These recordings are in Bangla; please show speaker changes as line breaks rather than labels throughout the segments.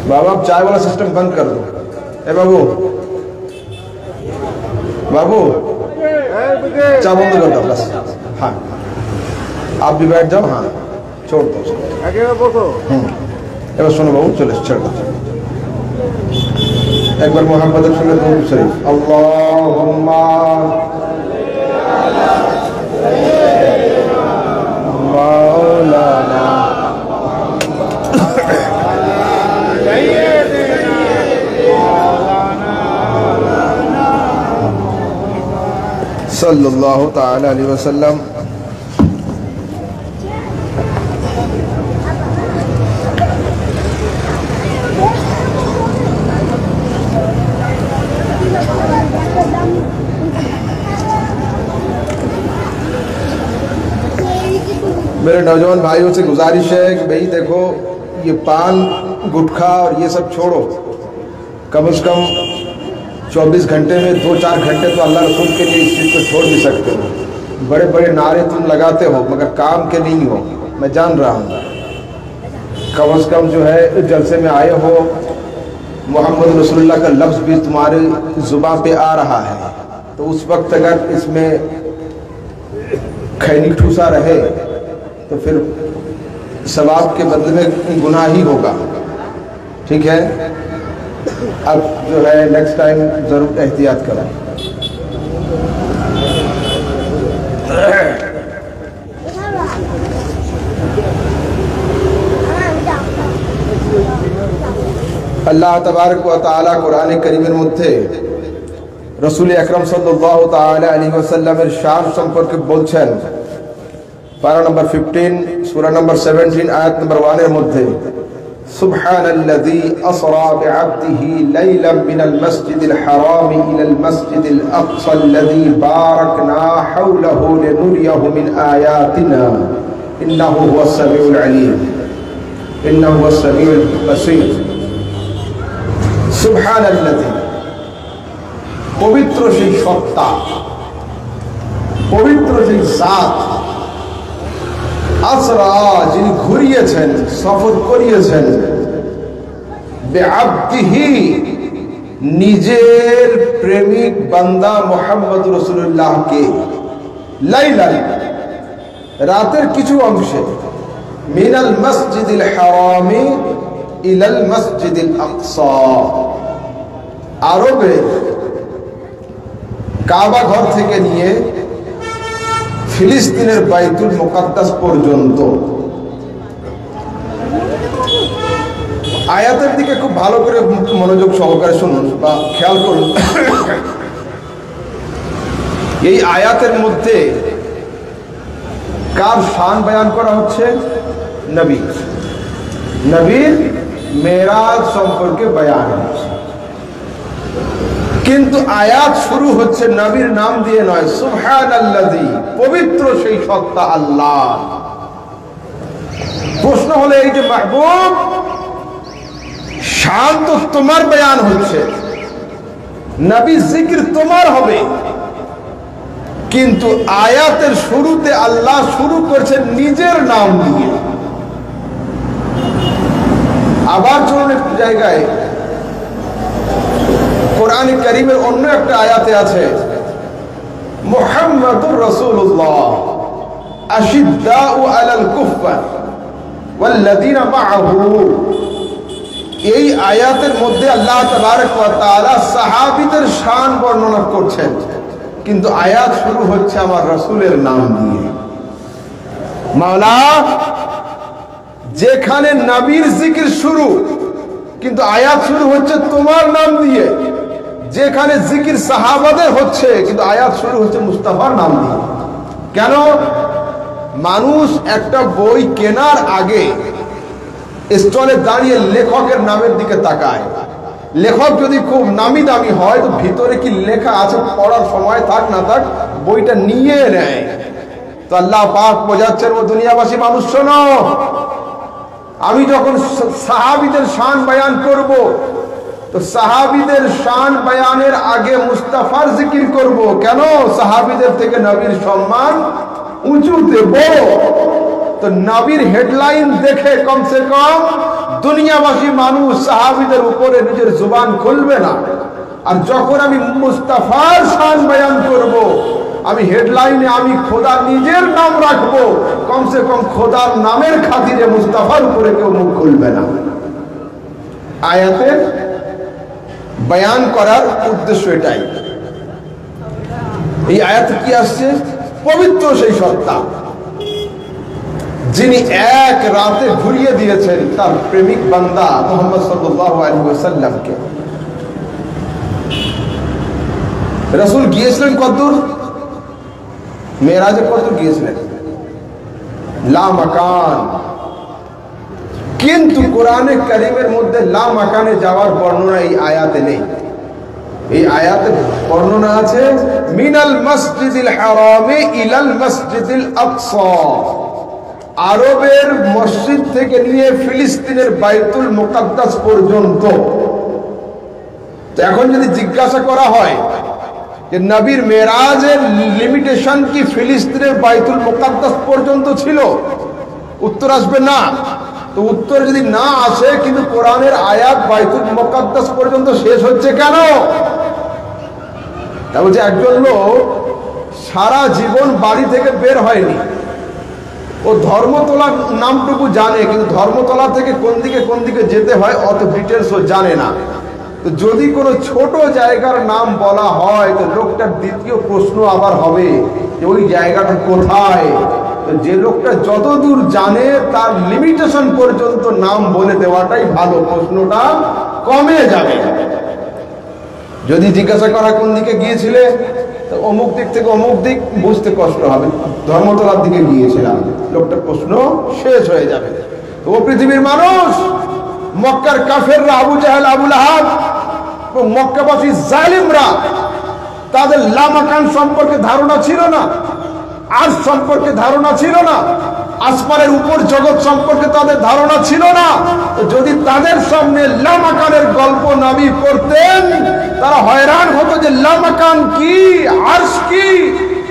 बाबा आप चाय वाला सिस्टम बंद कर दो। ए बाबू बाबू चाय बंद कर दो बस। हाँ आप भी बैठ जाओ। हाँ छोड़ दो এবার শোনো বাবু চলে ছেড়ে দাও। একবার মুহাম্মাদের সঙ্গে দরুদ শরীফ আল্লাহুম্মা মাওলানা सल्लल्लाहु ताला अलैहि वसल्लम। मेरे नौजवान भाइयों से गुजारिश है कि भाई देखो ये पान गुटखा और ये सब छोड़ो, कम से कम 24 घंटे में 2-4 घंटे तो अल्लाह रसूल के लिए इस चीज़ को छोड़ भी सकते हो। बड़े बड़े नारे तुम लगाते हो मगर काम के नहीं हो, मैं जान रहा हूँ। कम से कम जो है जलसे में आए हो, मोहम्मद रसूलुल्लाह का लफ्ज़ भी तुम्हारे ज़ुबान पे आ रहा है, तो उस वक्त अगर इसमें खैनी ठूसा रहे तो फिर सवाब के बदले में गुनाह ही होगा। ठीक है, अब जो है नेक्स्ट टाइम जरूर एहतियात करें। अल्लाह तबारक व तआला कुरान करीमेर मध्य रसूल আকরাম সাল্লাল্লাহু তাআলা আলাইহি ওয়াসাল্লামের শান সম্পর্কে বলছেন পারা নম্বর 15 সূরা নম্বর 17 আয়াত নম্বর 1 এর মধ্যে সুবহানাল্লাযী আসরা বিআবদিহি লাইলাম মিনাল মাসজিদিল হারাম ইলাল মাসজিদিল আকসা আল্লাযী বারাকনা হাওলাহু লিনুরিয়াহু মিন আয়াতিনা ইন্নাহু হুয়াস সামিউল আলীম ইন্নাহু হুয়াস সামিউল বাসীর। সুবহানাল্লাযী পবিত্র সেই সত্তা, পবিত্র সেই জাত, আসরা যিনি ঘুরিয়েছেন, সফর করিয়েছেন, বিআবদিহি নিজের প্রেমিক বান্দা মুহাম্মদ রাসূলুল্লাহকে, লাইলান রাতের কিছু অংশে, মিনাল মসজিদিল হারামি ইলাল মসজিদিল আকসা, আরবে কাবা ঘর থেকে নিয়ে ফিলিস্তিনের বাইতুল মুকাদ্দাস পর্যন্ত। আয়াতের দিকে খুব ভালো করে মনোযোগ সহকারে শুনুন বা খেয়াল করুন। এই আয়াতের মধ্যে কার শান বয়ান করা হচ্ছে? নবী, নবীর মেরাজ সম্পর্কে বয়ান হচ্ছে। কিন্তু আয়াত শুরু হচ্ছে নবীর নাম দিয়ে নয়, সুবহানাল্লাযী পবিত্র সেই সত্তা আল্লাহ। প্রশ্ন হলো এই যে মাহবুব শান তো তোমার বয়ান হচ্ছে, নবী জিকির তোমার হবে, কিন্তু আয়াতের শুরুতে আল্লাহ শুরু করছেন নিজের নাম দিয়ে। আবার চলুন একটু জায়গায় কোরআন কারীমের অন্য একটা আয়াতে আছে মুহাম্মাদুর রাসূলুল্লাহ আশিদ্দাউ আলাল কুফার ওয়াল্লাযীনা মাআহু। এই আয়াতের মধ্যে আল্লাহ তাবারক ওয়া তাআলা সাহাবীদের শান বর্ণনা করছেন, কিন্তু আয়াত শুরু হচ্ছে আমার রাসূলের নাম দিয়ে। মাওলা যেখানে নবীর জিকির শুরু, কিন্তু আয়াত শুরু হচ্ছে তোমার নাম দিয়ে। যেখানে জিকির সাহাবাদের হচ্ছে, কিন্তু আয়াত শুরু হচ্ছে মুস্তাফার নাম দিয়ে। কেন? মানুষ একটা বই কেনার আগে স্টলে দাঁড়িয়ে লেখকের নামের দিকে তাকায়। লেখক যদি খুব নামি দামি হয় তো ভিতরে কি লেখা আছে পড়ার সময় থাক না থাক বইটা নিয়ে নেয়। তো আল্লাহ পাক বোঝাচ্ছেন, ও দুনিয়াবাসী মানুষ শোনো, আমি যখন সাহাবীদের শান বয়ান করব তো সাহাবীদের শান বয়ানের আগে মুস্তাফার জিকির করব। কেন? সাহাবীদের থেকে নবীর সম্মান উঁচুতে বড়। তো নবীর হেডলাইন দেখে কমসে কম দুনিয়াবাসী মানুষ সাহাবীদের উপরে নিজের জুবান খুলবে না। আর যখন আমি মুস্তাফার শান বয়ান করব, আমি হেডলাইনে আমি খোদার নিজের নাম রাখবো, কমসে কম খোদার নামের খাতিরে মুস্তাফার উপরে কেউ মুখ খুলবে না। আয়াতের বয়ান করার উদ্দেশ্য এটাই। এই আয়াত কি আসছে? পবিত্র সেই সত্তা যিনি এক রাতে ঘুরিয়ে দিয়েছেন তার প্রেমিক বান্দা মুহাম্মদ সাল্লাল্লাহু আলাইহি ওয়াসাল্লামকে। রাসূল গিয়েছিলেন কতদূর? মেরাজে কতদূর গিয়েছিলেন? লা মাকান। কিন্তু কোরআনে কারীমের মধ্যে লা মাকানে যাওয়ার বর্ণনা এই আয়াতে নেই। এই আয়াতে বর্ণনা আছে মিনাল মসজিদিল হারামে ইলাল মসজিদিল আকসা, আরবের মসজিদ থেকে নিয়ে ফিলিস্তিনের বাইতুল মুকাদ্দাস পর্যন্ত। তো এখন যদি জিজ্ঞাসা করা হয় যে নবীর মেরাজের লিমিটেশন কি ফিলিস্তিনের বাইতুল মুকাদ্দাস পর্যন্ত ছিল, উত্তর আসবে না। তো উত্তর যদি না আসে, কিন্তু কোরআনের আয়াত বাইতুল মুকাদ্দাস পর্যন্ত শেষ হচ্ছে কেন? তা বলছে একজন লোক সারা জীবন বাড়ি থেকে বের হয়নি, ও ধর্মতলার নামটুকু জানে, কিন্তু ধর্মতলা থেকে কোন দিকে যেতে হয় অত ডিটেলস ও জানে না। তো যদি কোনো ছোট জায়গার নাম বলা হয়, তো লোকটার দ্বিতীয় প্রশ্ন আবার হবে যে ওই জায়গাটা কোথায়। তো যে লোকটা যতদূর জানে তার লিমিটেশন পর্যন্ত নাম বলে দেওয়াটাই ভালো, প্রশ্নটা কমে যাবে। যদি জিজ্ঞাসা করা কোন দিকে গিয়েছিলে, তো অমুক দিক থেকে অমুক দিক, বুঝতে কষ্ট হবে, ধর্মতলার দিকে গিয়েছিলাম, লোকটার প্রশ্ন শেষ হয়ে যাবে। তো ও পৃথিবীর মানুষ, মক্কার কাফেররা, আবু জাহেল, আবু লাহাব এবং মক্কাবাসী জালিমরা, তাদের লামাকান সম্পর্কে ধারণা ছিল না, আজ সম্পর্কে ধারণা ছিল না, আসমানের উপর জগৎ সম্পর্কে তাদের ধারণা ছিল না। যদি তাদের সামনে লামাকানের গল্প নবী পড়তেন, তারা হয়রান হতো যে লামাকান কি, আরশ কি,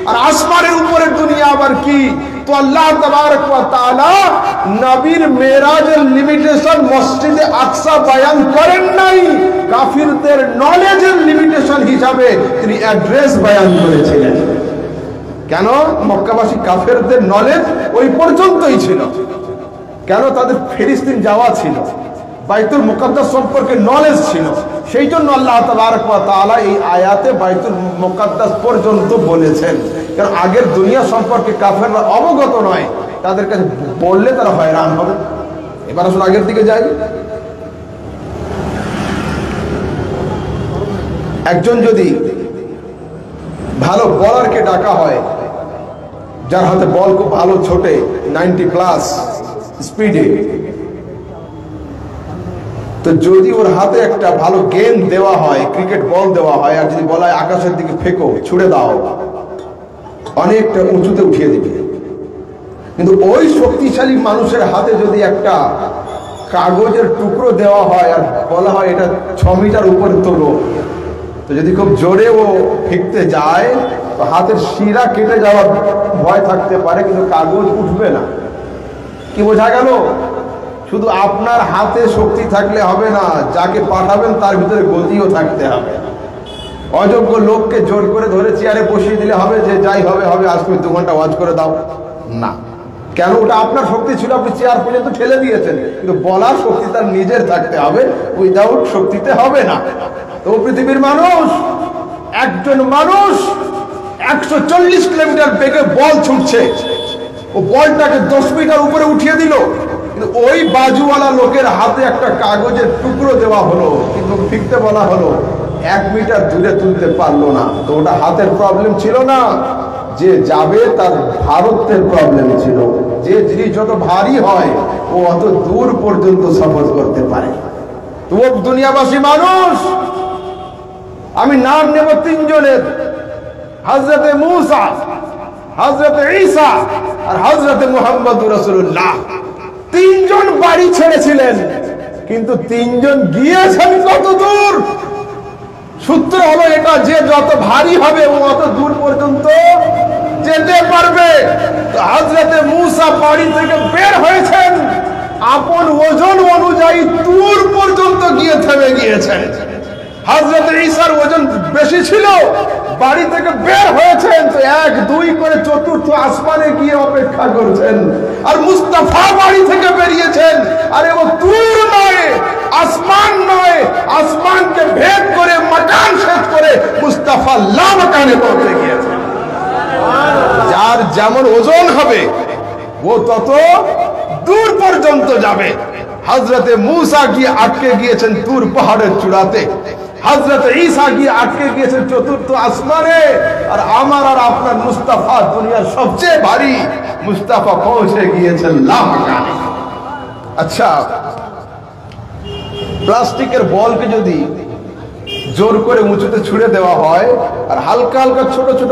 আর আসমানের উপরের দুনিয়া আবার কি। তো আল্লাহ তাবারক ওয়া তাআলা নবীর মেরাজের লিমিটেশন মসজিদে আকসা বয়ান করেন নাই, কাফিরদের নলেজের লিমিটেশন হিসাবে তিনি অ্যাড্রেস বয়ান করেছিলেন। কেন? মক্কাবাসী কাফেরদের নলেজ ওই পর্যন্তই ছিল। কেন? তাদের ফিলিস্তিন যাওয়া ছিল, বাইতুল মুকাদ্দাস সম্পর্কে নলেজ ছিল। সেই জন্য আল্লাহ তাবারক ওয়া তাআলা এই আয়াতে বাইতুল মুকাদ্দাস পর্যন্ত বলেছেন। কারণ আগের দুনিয়া সম্পর্কে কাফেররা অবগত নয়, তাদের কাছে বললে তারা হয়রান হবে। এবার আসলে আগের দিকে যাই। একজন যদি ভালো বলারকে ডাকা হয়, যার হাতে বল খুব ভালো ছোটে, 90+ স্পিডে, তো যদি ওর হাতে একটা ভালো গেম দেওয়া হয়, ক্রিকেট বল দেওয়া হয়, আর যদি বলা হয় আকাশের দিকে ফেঁকো, ছুড়ে দাও, অনেকটা উঁচুতে উঠিয়ে দিবে। কিন্তু ওই শক্তিশালী মানুষের হাতে যদি একটা কাগজের টুকরো দেওয়া হয় আর বলা হয় এটা 6 মিটার উপরে তোলো, তো যদি খুব জোরে ও ফেঁকতে যায়, তো হাতের শিরা কেটে যাওয়ার ভয় থাকতে পারে, কিন্তু কাগজ উঠবে না। কি বোঝা গেল? শুধু আপনার হাতে শক্তি থাকলে হবে না, যাকে পাঠাবেন তার ভিতরে গতিও থাকতে হবে। অযোগ্য লোককে জোর করে ধরে চেয়ারে বসিয়ে দিলে হবে যে যাই হবে হবে, আজ তুমি 2 ঘন্টা ওয়াজ করে দাও না। কেন? ওটা আপনার শক্তি ছিল, আপনি চেয়ার পর্যন্ত ঠেলে দিয়েছেন, কিন্তু বলার শক্তি তার নিজের থাকতে হবে, উইদাউট শক্তিতে হবে না। তো পৃথিবীর মানুষ, একজন মানুষ 140 কিলোমিটার বেগে বল ছুটছে, ও বলটাকে 10 মিটার উপরে উঠিয়ে দিল, কিন্তু ওই বাজুওয়ালা লোকের হাতে একটা কাগজের টুকরো দেওয়া হলো, কিন্তু ফিরতে বলা হলো 1 মিটার দূরে তুলতে পারলো না। তো ওটা হাতের প্রবলেম ছিল না, যে যাবে তার ভারতের প্রবলেম ছিল। যে জিনিস যত ভারী হয় ও অত দূর পর্যন্ত সফর করতে পারে। তো দুনিয়াবাসী মানুষ, আমি নাম নেব 3 জনের, হযরতে মূসা, হযরতে ঈসা আর হযরতে মুহাম্মদুর রাসূলুল্লাহ। 3 জন বাড়ি ছেড়েছিলেন, কিন্তু 3 জন গিয়েছেন কত দূর? সূত্র হলো এটা, যে যত ভারী হবে ও অত দূর পর্যন্ত যেতে পারবে। তো হযরতে মূসা বাড়ি থেকে বের হয়েছেন, আপন ওজন অনুযায়ী তুর পর্যন্ত গিয়ে থেমে গিয়েছেন। হযরত ঈসার ওজন বেশি ছিল, বাড়ি থেকে বের হয়েছেন তো 1 2 করে চতুর্থ আসমানে গিয়ে অপেক্ষা করছেন। আর মুস্তাফা বাড়ি থেকে বেরিয়েছেন, আরে ও তুর নয়, আসমান নয়, আসমানকে ভেদ করে মাকান শেষ করে মুস্তাফা লা মাকানে পৌঁছে গিয়েছেন। যার যেমন ওজন হবে ও তত দূর পর্যন্ত যাবে। হযরতে মূসা গিয়ে আটকে গিয়েছেন তুর পাহাড়ের চূড়াতে, হযরত ঈসা গিয়ে আটকে গিয়েছেন চতুর্থ আসমানে, আর আমার আর আপনার মুস্তাফা দুনিয়ার সবচেয়ে ভারী মুস্তাফা পৌঁছে গিয়েছেন লা মাকানে। আচ্ছা, প্লাস্টিকের বলকে যদি জোর করে উঁচুতে ছুড়ে দেওয়া হয় আর হালকা হালকা ছোট ছোট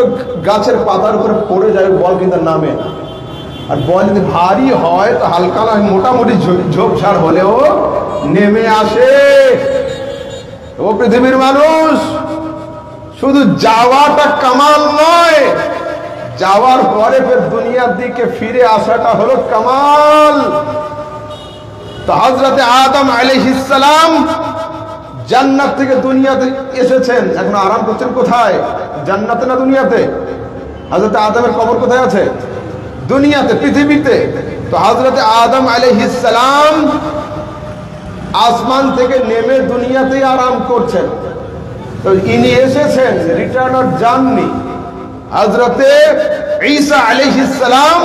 গাছের পাতার উপরে পড়ে যায়, বল কিন্তু নামে না। আর বল যদি ভারী হয় তো হালকা মোটামুটি ঝোপঝাড় হলেও নেমে আসে। ও পৃথিবীর মানুষ, শুধু যাওয়াটা কামাল নয়, যাওয়ার পরে ফের দুনিয়ার দিকে ফিরে আসাটা হলো কামাল। তো হযরতে আদম আলাইহিস সালাম জান্নাত থেকে দুনিয়াতে এসেছেন, এখন আরাম করছেন কোথায়? জান্নাতে না দুনিয়াতে? হযরতে আদমের কবর কোথায় আছে? দুনিয়াতে, পৃথিবীতে। তো হযরতে আদম আলাইহিস সালাম আসমান থেকে নেমে দুনিয়াতেই আরাম করছেন। তো ইনি এসেছেন, রিটার্ন আর যাননি। হযরতে ঈসা আলাইহিস সালাম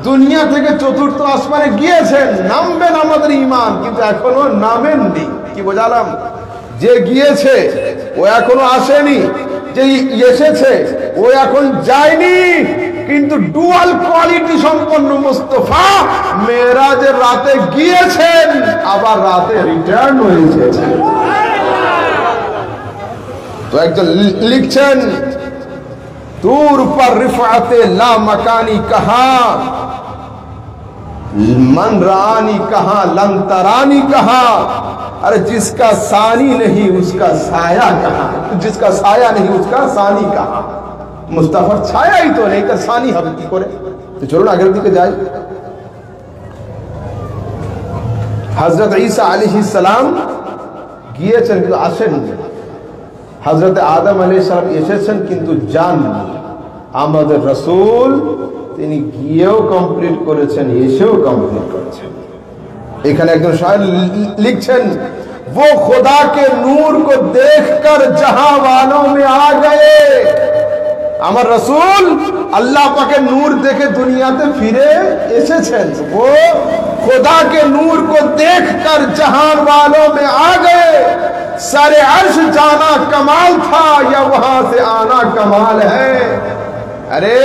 দুনিয়া থেকে চতুর্থ আসমানে গিয়েছেন, নামবেন আমাদের ঈমান, কিন্তু এখনো নামেননি। কি বোঝালাম? যে গিয়েছে ও এখনো আসেনি, যে এসেছে ও এখন যায়নি। কিন্তু ডুয়াল কোয়ালিটি সম্পন্ন মুস্তাফা মেরাজের রাতে গিয়েছেন, আবার রাতে রিটার্ন হয়ে এসেছেন। তো একজন লিখছেন, दूर पर रिफाते ला मकानी कहा, मन रानी कहा, लन तरानी कहा। अरे जिसका सानी नहीं उसका साया कहा, जिसका साया नहीं उसका सानी कहा। मुस्ताफार ছায়াই তো নেই, তার সানি হবে কি করে? তো চলুন আগের দিকে যাই। হযরত ঈসা আলাইহিস সালাম গিয়েছেন কিন্তু আসেননি। হযরত আদম আলাইহিস সালাম এসেছেন কিন্তু যাননি। আমাদের রাসূল তিনি গিয়েও কমপ্লিট করেছেন, এসেও কমপ্লিট করেছেন। এখানে একজন শায়ের লিখছেন, वो खुदा के नूर को देखकर जहां वालों में आ गए। আমার রাসূল আল্লাহ পাকের নূর দেখে দুনিয়াতে ফিরে এসেছেন। वो खुदा के नूर को देखकर जहान वालों में आ गए। सारे अर्श जाना कमाल था या वहां से आना कमाल है। আরে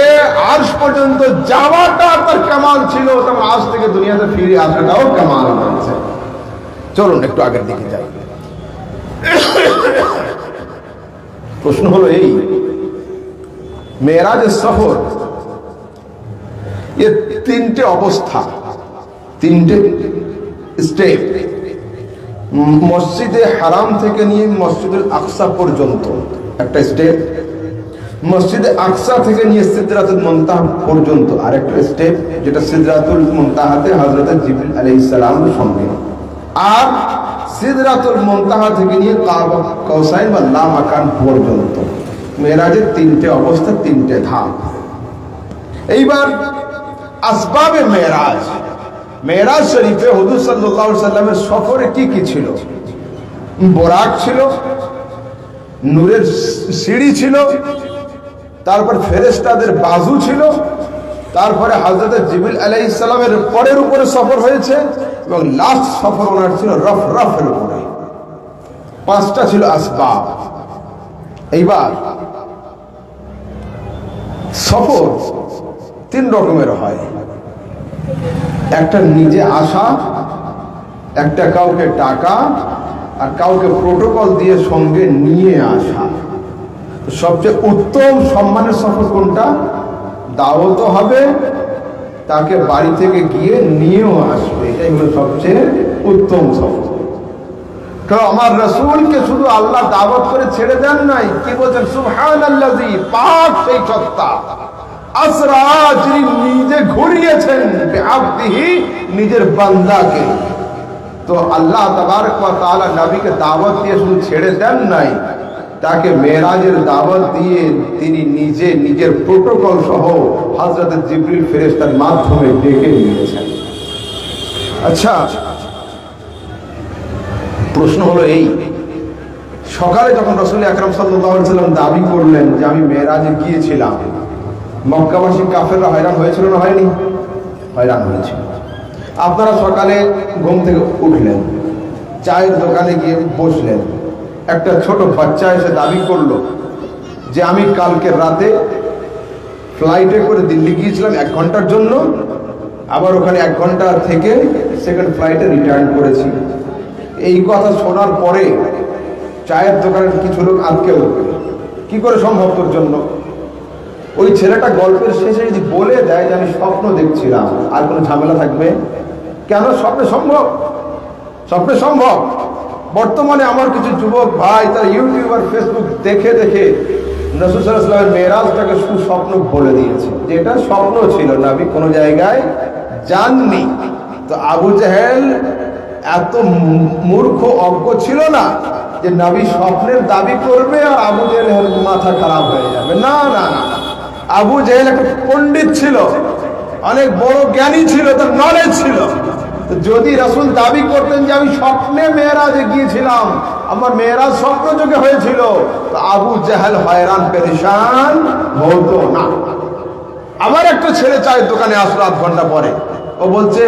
আরশ পর্যন্ত যাওয়াটা তার কামাল ছিল, তখন আজ থেকে দুনিয়াতে ফিরে আসাটাও কামাল হয়েছে। চলুন একটু আগের দিকে যাই। প্রশ্ন হলো এই, মেরাজের সফর এর তিনটে অবস্থা, তিনটে স্টেপ। মসজিদে হারাম থেকে নিয়ে মসজিদুল আকসা পর্যন্ত একটা স্টেপ, মসজিদে আকসা থেকে নিয়ে সিদরাতুল মুনতাহা পর্যন্ত আরেকটা স্টেপ, যেটা সিদরাতুল মুনতাহাতে হযরত জিবরিল আলাইহিস সালামের সঙ্গে, আর সিদরাতুল মুনতাহা থেকে নিয়ে কাবা কৌসাইন বা লা মাকান পর্যন্ত। মেরাজের তিনটে অবস্থা, তিনটে ধাপ। এইবার আসবাবে মেরাজ, মেরাজ শরীফে হুজুর সাল্লাল্লাহু আলাইহি ওয়াসাল্লামের সফরে কি কি ছিল? বোরাক ছিল, নূরের সিঁড়ি ছিল, তারপর ফেরেশতাদের বাজু ছিল, তারপরে হযরত জিবরিল আলাইহিস সালামের পরের উপরে সফর হয়েছে, এবং লাস্ট সফর ওনার ছিল রফের উপরে। পাঁচটা ছিল আসবাব। এইবার সফর তিন রকমের হয়। একটা নিজে আসা, একটা কাউকে টাকা, আর কাউকে প্রোটোকল দিয়ে সঙ্গে নিয়ে আসা। সবচেয়ে উত্তম সম্মানের সফর কোনটা? দাওয়াতও হবে, তাকে বাড়ি থেকে গিয়ে নিয়েও আসবে, এটাই হলো সবচেয়ে উত্তম সফর। কারণ আমার রাসূলকে শুধু আল্লাহ দাওয়াত করে ছেড়ে দেন নাই, কি বলছেন? সুবহানাল্লাযী, পাক সেই সত্তা, আসরা, যিনি নিজে ঘুরিয়েছেন বিআবদিহি নিজের বান্দাকে। তো আল্লাহ তাবারক ওয়া তাআলা নবীকে দাওয়াত দিয়ে শুধু ছেড়ে দেন নাই, তাকে মেরাজের দাওয়াত দিয়ে তিনি নিজে নিজের প্রোটোকল সহ হযরত জিবরিল ফেরেশতার মাধ্যমে ডেকে নিয়েছেন। আচ্ছা, প্রশ্ন হলো এই, সকালে যখন রাসূল আকরাম সাল্লাল্লাহু আলাইহি ওয়াসাল্লাম দাবি করলেন যে আমি মেরাজে গিয়েছিলাম, মক্কাবাসী কাফেররা হয়রান হয়েছিল না হয়নি? হয়রান হয়েছিল। আপনারা সকালে ঘুম থেকে উঠলেন, চায়ের দোকানে গিয়ে বসলেন, একটা ছোট বাচ্চা এসে দাবি করলো যে আমি কালকে রাতে ফ্লাইটে করে দিল্লি গিয়েছিলাম 1 ঘন্টার জন্য, আবার ওখানে 1 ঘন্টা থেকে সেকেন্ড ফ্লাইটে রিটার্ন করেছি। এই কথা শোনার পরে চায়ের দোকানের কিছু লোক আটকে উঠবে, কি করে সম্ভব তোর জন্য? ওই ছেলেটা গল্পের শেষে যদি বলে দেয় যে আমি স্বপ্ন দেখছিলাম, আর কোনো ঝামেলা থাকবে? কেন? স্বপ্নে সম্ভব, স্বপ্নে সম্ভব। বর্তমানে আমার কিছু যুবক ভাই তার ইউটিউব আর ফেসবুক দেখে দেখে রাসূল সাল্লাল্লাহু আলাইহি ওয়াসাল্লামের মেরাজটাকে সুস্বপ্ন বলে দিয়েছে, যে এটা স্বপ্ন ছিল, নবী কোনো জায়গায় যাননি। তো আবু জেহেল এত মূর্খ অজ্ঞ ছিল না যে নবী স্বপ্নের দাবি করবে আর আবু জেহেলের মাথা খারাপ হয়ে যাবে। না না না, আবু জেহেল একটা পণ্ডিত ছিল, অনেক বড় জ্ঞানী ছিল, তার নলেজ ছিল। তো যদি রাসূল দাবি করতেন যে আমি স্বপ্নে মেরাজে গিয়েছিলাম, আমার মেরাজ স্বপ্ন যোগে হয়েছিল, তো আবু জেহেল হয়রান পেরেশান হতো না। আবার একটা ছেলে চায়ের দোকানে আসলো 8 ঘন্টা পরে, ও বলছে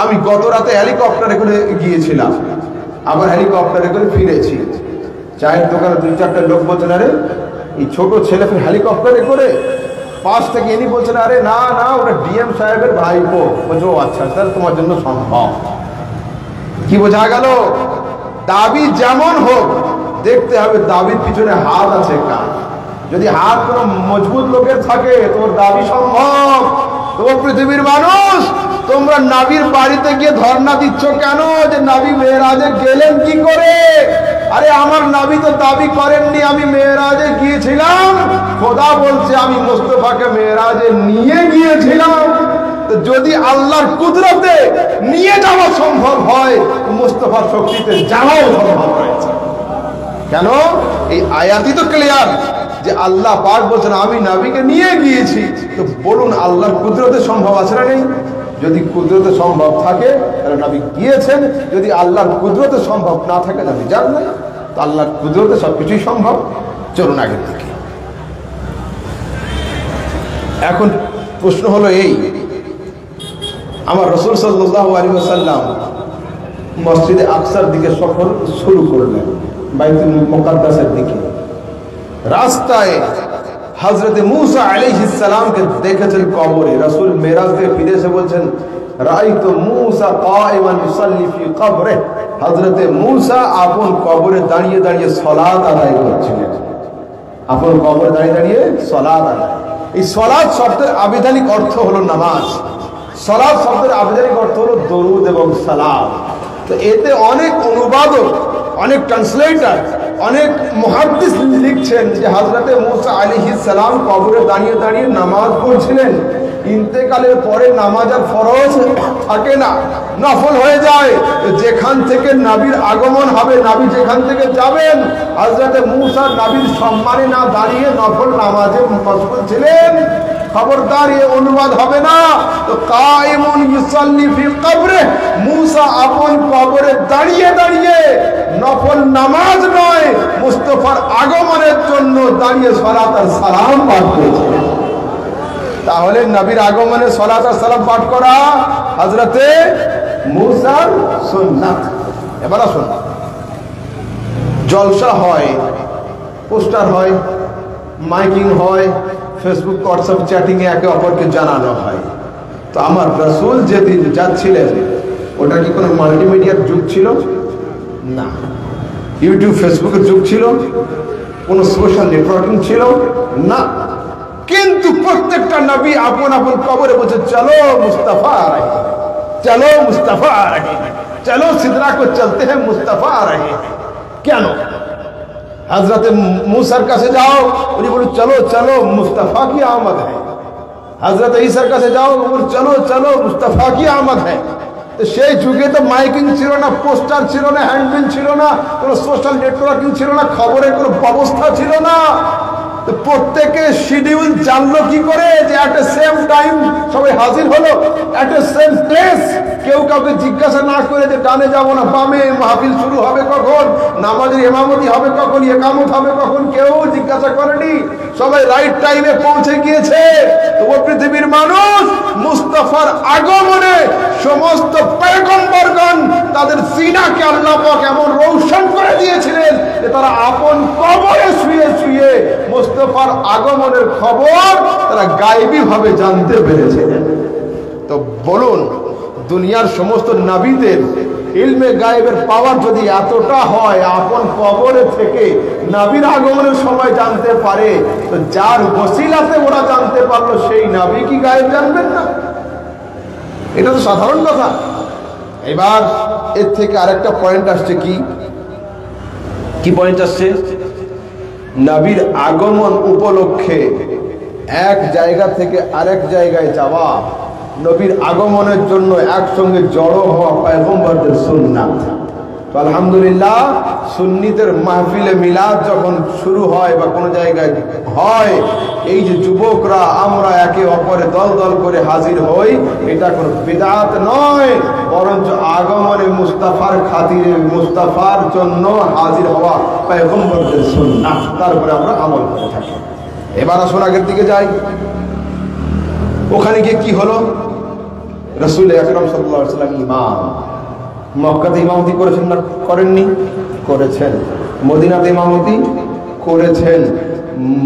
আমি গত রাতে হেলিকপ্টারে করে গিয়েছিলাম, আবার হেলিকপ্টারে করে ফিরেছি। চায়ের দোকানে 2-4টা লোক বলছেন আরে এই ছোট ছেলে ফির হেলিকপ্টারে করে? পাশ থেকে ইনি বলছেন আরে না না, ওটা ডিএম সাহেবের ভাইপো। বলছে ও আচ্ছা স্যার, তোমার জন্য সম্ভব। কি বোঝা গেল? দাবি যেমন হোক দেখতে হবে দাবির পিছনে হাত আছে কার। যদি হাত কোনো মজবুত লোকের থাকে তোর দাবি সম্ভব। তোমার পৃথিবীর মানুষ, তোমরা নবীর বাড়িতে গিয়ে ধর্ণা দিচ্ছ কেন যে নবী মেরাজে গেলেন কি করে? আরে আমার নবী তো দাবি করেননি আমি মেরাজে গিয়েছিলাম, খোদা বলছে আমি মুস্তাফাকে মেরাজে নিয়ে গিয়েছিলাম। তো যদি আল্লাহর কুদরতে নিয়ে যাওয়া সম্ভব হয়, মুস্তাফার শক্তিতে যাওয়াও সম্ভব হয়েছে। কেন? এই আয়াতই তো ক্লিয়ার যে আল্লাহ পাক বলছেন আমি নবীকে নিয়ে গিয়েছি। তো বলুন আল্লাহর কুদরতে সম্ভব আছে না নেই? যদি কুদরতে সম্ভব থাকে তাহলে নবী গিয়েছেন, যদি আল্লাহর কুদরতে সম্ভব না থাকে নবী যান না। তো আল্লাহর কুদরতে সবকিছুই সম্ভব। চলুন আগের দিকে। এখন প্রশ্ন হলো এই, আমার রাসূল সাল্লাল্লাহু আলাইহি ওয়াসাল্লাম মসজিদে আকসার দিকে সফর শুরু করলেন, বাইতুল মুকাদ্দাসের দিকে। রাস্তায় হযরতে মূসা আলাইহিস সালামকে দেখেছেন কবরে। রাসূল মেরাজ থেকে ফিরে এসে বলছেন রাআইতু মূসা কায়িমান ইউসাল্লি ফি কবরে। হযরতে মূসা আপন কবরে দাঁড়িয়ে দাঁড়িয়ে সালাত আদায় করছিলেন। আপন কবরে দাঁড়িয়ে দাঁড়িয়ে সালাত আদায়। এই সালাত শব্দের আবিধানিক অর্থ হলো নামাজ। সালাত শব্দের আবিধানিক অর্থ হলো দরুদ এবং সালাম। তো এতে অনেক অনুবাদক, অনেক ট্রান্সলেটর, অনেক মুহাদ্দিস লিখছেন যে হযরতে মূসা আলাইহিস সালাম কবরে দাঁড়িয়ে দাঁড়িয়ে নামাজ পড়ছিলেন। ইন্তেকালের পরে নামাজ আর ফরজ থাকে না, নফল হয়ে যায়। যেখান থেকে নবীর আগমন হবে, নবী যেখান থেকে যাবেন, হযরতে মূসা নবীর সম্মানে না দাঁড়িয়ে নফল নামাজে মশগুল ছিলেন। খবরদার এ অনুবাদ হবে না। তো কায়িমুন ইউসাল্লি ফি কবরে, মূসা আপন কবরে দাঁড়িয়ে দাঁড়িয়ে নফল নামাজ নয়, মুস্তাফার আগমনের জন্য দাঁড়িয়ে সালাত আর সালাম পাঠ করেছিলেন। তাহলে নবীর আগমনে সালাত আর সালাম পাঠ করা হযরতে মূসার সুন্নাত। এবার আসুন, জলসা হয়, পোস্টার হয়, মাইকিং হয়, ফেসবুক হোয়াটসঅ্যাপ চ্যাটিং এ একে অপরকে জানানো হয়। তো আমার রাসূল যেদিন যাচ্ছিলেন ওটা কি কোনো মাল্টিমিডিয়ার যুগ ছিল? না। ইউটিউব ফেসবুকের যুগ ছিল? কোনো সোশ্যাল নেটওয়ার্কিং ছিল? না। কিন্তু প্রত্যেকটা নবী আপন আপন কবরে বসে চলো মুস্তাফা আ রহে, চলো মুস্তাফা আ রহে, চলো সিদরা কো চলতে হ্যাঁ মুস্তাফা আ রহে। কেন? হযরতে মূসার কাছে যাও, উনি বলেন চলো চলো মুস্তাফা কি আমদ है। হযরত ঈসার কাছে যাও, বলেন চলো চলো মুস্তাফা কি আমদ है। সেই যুগে তো মাইকিং ছিল না, পোস্টার ছিল না, হ্যান্ডবিল ছিল না, কোনো সোশ্যাল নেটওয়ার্কিং ছিল না, খবরের কোনো ব্যবস্থা ছিল না। তো প্রত্যেকে শিডিউল জানলো কি করে যে এট এ সেম টাইম সবাই হাজির হলো, এট এ সেম প্লেস। কেউ কাউকে জিজ্ঞাসা না করে যে ডানে যাবো না বামে, মাহফিল শুরু হবে কখন, নামাজের ইমামতি হবে কখন, ইকামত হবে কখন, কেউ জিজ্ঞাসা করেনি। সবাই রাইট টাইমে পৌঁছে গিয়েছে। ও পৃথিবীর মানুষ মুস্তাফার আগমনে সমস্ত পয়গম্বরগণ তাদের সিনাকে আল্লাহ পাক এমন রৌশন করে দিয়েছিলেন যে তারা আপন কবরে শুয়ে শুয়ে মুস্তাফার আগমনের খবর তারা গায়েবী ভাবে জানতে পেরেছিলেন। তো বলুন, দুনিয়ার সমস্ত নবীদের ইলমে গায়েবের পাওয়ার যদি এতটা হয়, আপন কবরে থেকে নবীর আগমনের সময় জানতে পারে, তো যার ওসিলাতে ওরা জানতে পারলো সেই নবী কি গায়েব জানবেন না? এটা তো সাধারণ কথা। এবার এর থেকে আরেকটা পয়েন্ট আসছে। কি পয়েন্ট আসছে? নবীর আগমন উপলক্ষে এক জায়গা থেকে আরেক জায়গায় যাওয়া, নবীর আগমনের জন্য একসঙ্গে জড়ো হওয়া পয়গম্বরদের সুন্নাত। তো আলহামদুলিল্লাহ, সুন্নিদের মাহফিলে মিলাদ যখন শুরু হয় বা কোনো জায়গায় হয়, এই যে যুবকরা আমরা একে অপরে দল দল করে হাজির হই, এটা কোনো বিদআত নয়, বরঞ্চ আগমনে মুস্তাফার খাতিরে, মুস্তাফার জন্য হাজির হওয়া পয়গম্বরদের সুন্নাত। তারপরে আমরা আমল করে থাকি। এবার আসুন আগের দিকে যাই। ওখানে গিয়ে কি হলো? রাসূল আকরাম সাল্লাল্লাহু আলাইহি ওয়াসাল্লাম ইমাম। মক্কাতে ইমামতি করেছেন না করেননি? করেছেন। মদিনাতে ইমামতি করেছেন।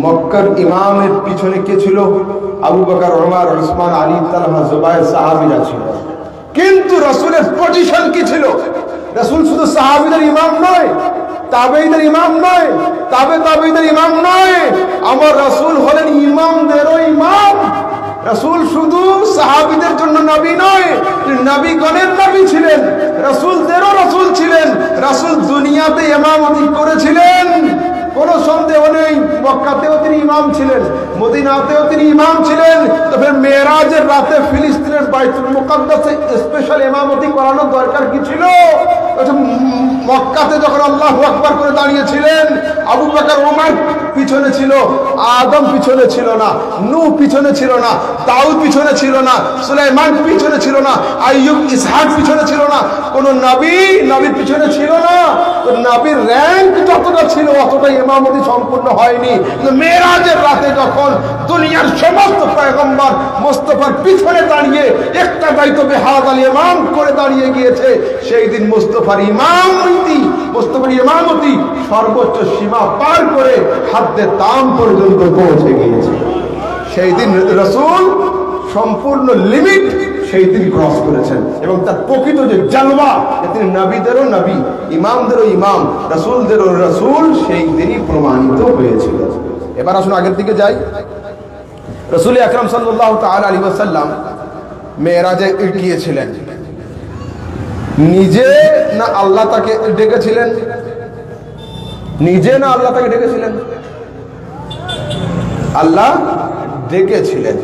মক্কার ইমামের পিছনে কে ছিল? আবু বকর, ওমর, উসমান, আলী, তালহা, জুবায়ের সাহাবীরা ছিল। কিন্তু রাসূলের পজিশন কি ছিল? রাসূল শুধু সাহাবীদের ইমাম নয়, তাবেঈদের ইমাম নয়, তাবেঈদের ইমাম নয়, আমার রাসূল হলেন ইমামদেরও ইমাম। রাসূল শুধু সাহাবীদের জন্য নবী নয়, নবীগণের নবী ছিলেন, রাসূলদেরও রাসূল ছিলেন। রাসূল দুনিয়াতে ইমামতি করেছিলেন, কোনো সন্দেহ নেই। মক্কাতেও তিনি ইমাম ছিলেন, মদিনাতেও তিনি ইমাম ছিলেন। তবে মেরাজের রাতে ফিলিস্তিনের বাইতুল মুকাদ্দাসে স্পেশাল ইমামতি করানোর দরকার কি ছিল? মক্কাতে যখন আল্লাহু আকবার করে দাঁড়িয়েছিলেন, আবু বকর, ওমর পিছনে ছিল, আদম পিছনে ছিল না, নূহ পিছনে ছিল না, দাউদ পিছনে ছিল না, সুলাইমান পিছনে ছিল না, আইয়ুব, ইসহাক পিছনে ছিল না, কোন নবীর পিছনে ছিল না। তো নবীর র‍্যাঙ্ক যতটা ছিল অতটাই ইমামতি সম্পূর্ণ হয়নি। মেরাজের রাতে যখন দুনিয়ার সমস্ত পয়গম্বর মুস্তাফার পিছনে দাঁড়িয়ে একটা দায়িত্ব বেহাদাল ইমাম করে দাঁড়িয়ে গিয়েছে, সেই দিন মুস্তাফার ইমামতি সর্বোচ্চ সীমা পার করে হাদ্দে তাম পর্যন্ত পৌঁছে গিয়েছে। সেই দিন রাসূল সম্পূর্ণ লিমিট সেই দিন ক্রস করেছেন, এবং তার প্রকৃত যে জালওয়া, তিনি নবীদেরও নবী, ইমামদেরও ইমাম, রাসূলদেরও রাসূল, সেই দিনই প্রমাণিত হয়েছিল। এবার আসুন আগের দিকে যাই। রাসূল আকরাম সাল্লাল্লাহু তাআলা আলাইহি ওয়াসাল্লাম মেরাজে গিয়েছিলেন। নিজে না আল্লাহ তাকে ডেকেছিলেন? নিজে না আল্লাহ তাকে ডেকেছিলেন? আল্লাহ ডেকেছিলেন।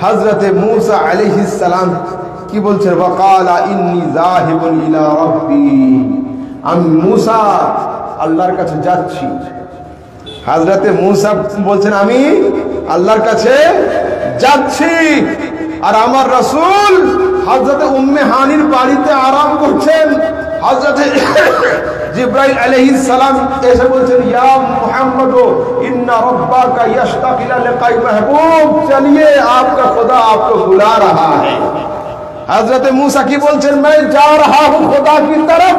হযরতে মূসা আলাইহিস সালাম কি বলছেন? ওয়াকালা ইন্নী যাহিবুন ইলা রাব্বি, আমি মূসা আল্লাহর কাছে যাচ্ছি। হযরতে মূসা বলছেন আমি আল্লাহর কাছে যাচ্ছি। আর আমার রাসূল হযরতে উম্মে হানির বাড়িতে আরাম করছেন। হযরতে জিবরাইল আলাইহিস সালাম এসে বলছেন, ইয়া মুহাম্মদ ইন্না রব্বাকা ইয়াশতাক ইলা লিকাই महबूब, चलिए आपका खुदा आपको बुला रहा है। हजरत मूसा की बोलছেন, मैं जा रहा हूं खुदा की तरफ,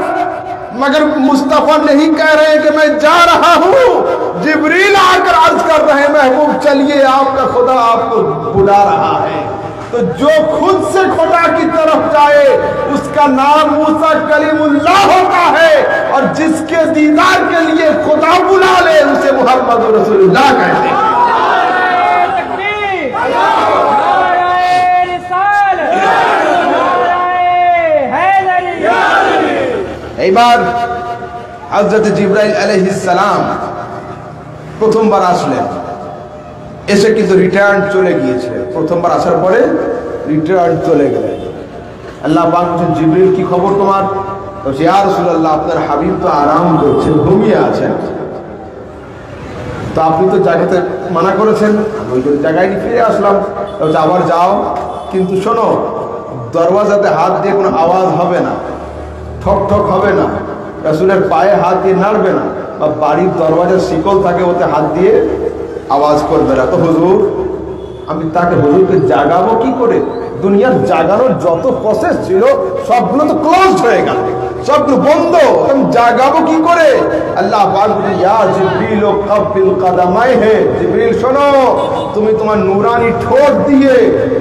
मगर मुस्तफा नहीं कह रहे हैं कि मैं जा रहा हूं। जिब्रील आकर अर्ज कर रहे हैं, महबूब चलिए आपका खुदा आपको बुला रहा है। तो जो खुद से खुदा की तरफ जाए उसका नाम मूसा कलीमुल्लाह होता है, और जिसके दीदार के लिए खुदा बुला ले उसे मुहम्मद रसूलुल्लाह कहते हैं। এবার হযরত জিবরাইল আলাইহিস সালাম প্রথমবার আসলেন, এসে কিন্তু রিটার্ন চলে গিয়েছিলেন। প্রথমবার আসার পরে রিটার্ন চলে গেলেন। আল্লাহ পাক বলছেন জিবরিল কি খবর তোমার? তো ইয়া রাসূলুল্লাহ আপনার হাবিব তো আরাম করছেন, ঘুমিয়ে আছেন, তো আপনি তো জায়গাতে মানা করেছেন, আমি ওই জায়গায় ফিরে আসলাম। আবার যাও, কিন্তু শোনো দরওয়াজাতে হাত দিয়ে কোনো আওয়াজ হবে না, ঠক ঠক হবে না, রাসূলের পায়ে হাত দিয়ে নাড়বে না, বা বাড়ির দরওয়াজার শিকল থাকে ওতে হাত দিয়ে আওয়াজ করবে না। তো হুজুর, আমি তাকে হুজুরকে জাগাবো কি করে? দুনিয়ার জাগানোর যত প্রসেস ছিল সবগুলো তো ক্লোজ হয়ে গেল, সবগুলো বন্ধ, আমি জাগাবো কি করে? আল্লাহ পাক বলে ইয়া জিবরিল কাব্বিল কাদামাইহি, জিবরিল শোনো, তুমি তোমার নূরানি ঠোঁট দিয়ে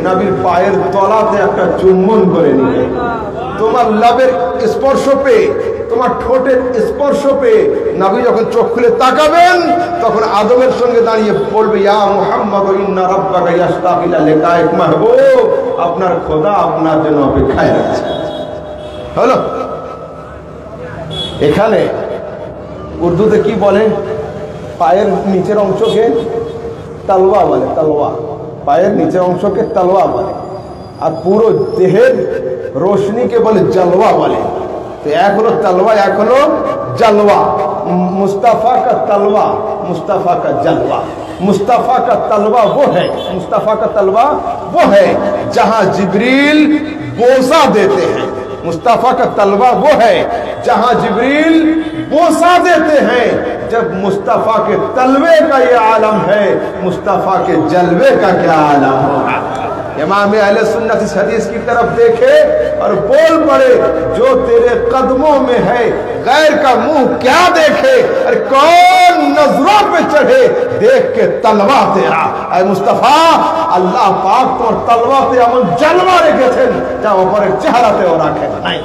নবীর পায়ের তলাতে একটা চুম্বন করে নিবে। তোমার লাভের স্পর্শ পেয়ে, তোমার ঠোঁটের স্পর্শ পেয়ে নবী যখন চোখ খুলে তাকাবেন তখন আদমের সঙ্গে দাঁড়িয়ে বলবে ইয়া মুহাম্মদ ইন্না রাব্বাকা ইয়াশতাকু ইলা লিকাইক মাহবুব, আপনার খোদা আপনার জন্য অপেক্ষায় আছে। হলো, এখানে উর্দুতে কি বলে? পায়ের নিচের অংশকে তালওয়া বলে, তালওয়া, পায়ের নিচের অংশকে তালওয়া বলে, আর পুরো দেহের রোশনীকে বলে জলওয়া বলে। तो एक हलो तलवा, एक हलो जलवा। मुस्तफ़ा का तलवा, मुस्तफ़ा का जलवा। मुस्तफ़ा का तलवा वो है, मुस्तफ़ा का तलवा वो है जहां जिब्रील बोसा देते हैं। मुस्तफ़ा का तलवा वो है जहां जिब्रील बोसा देते हैं। जब मुस्तफ़ा के तलवे का ये आलम है, मुस्तफ़ा के जलवे का क्या आलम होगा। इमाम अहले सुन्नत इस हदीस की तरफ देखे और बोल पड़े, जो तेरे कदमों में है गैर का मुंह क्या देखे, अरे कौन नजरों पे चढ़े देख के तलवा तेरा। ऐ मुस्तफा, अल्लाह पाक तो तलवा ते एमन जलवा रेखेছেন যা উপরের চেহারাতেও রাখেন নাই,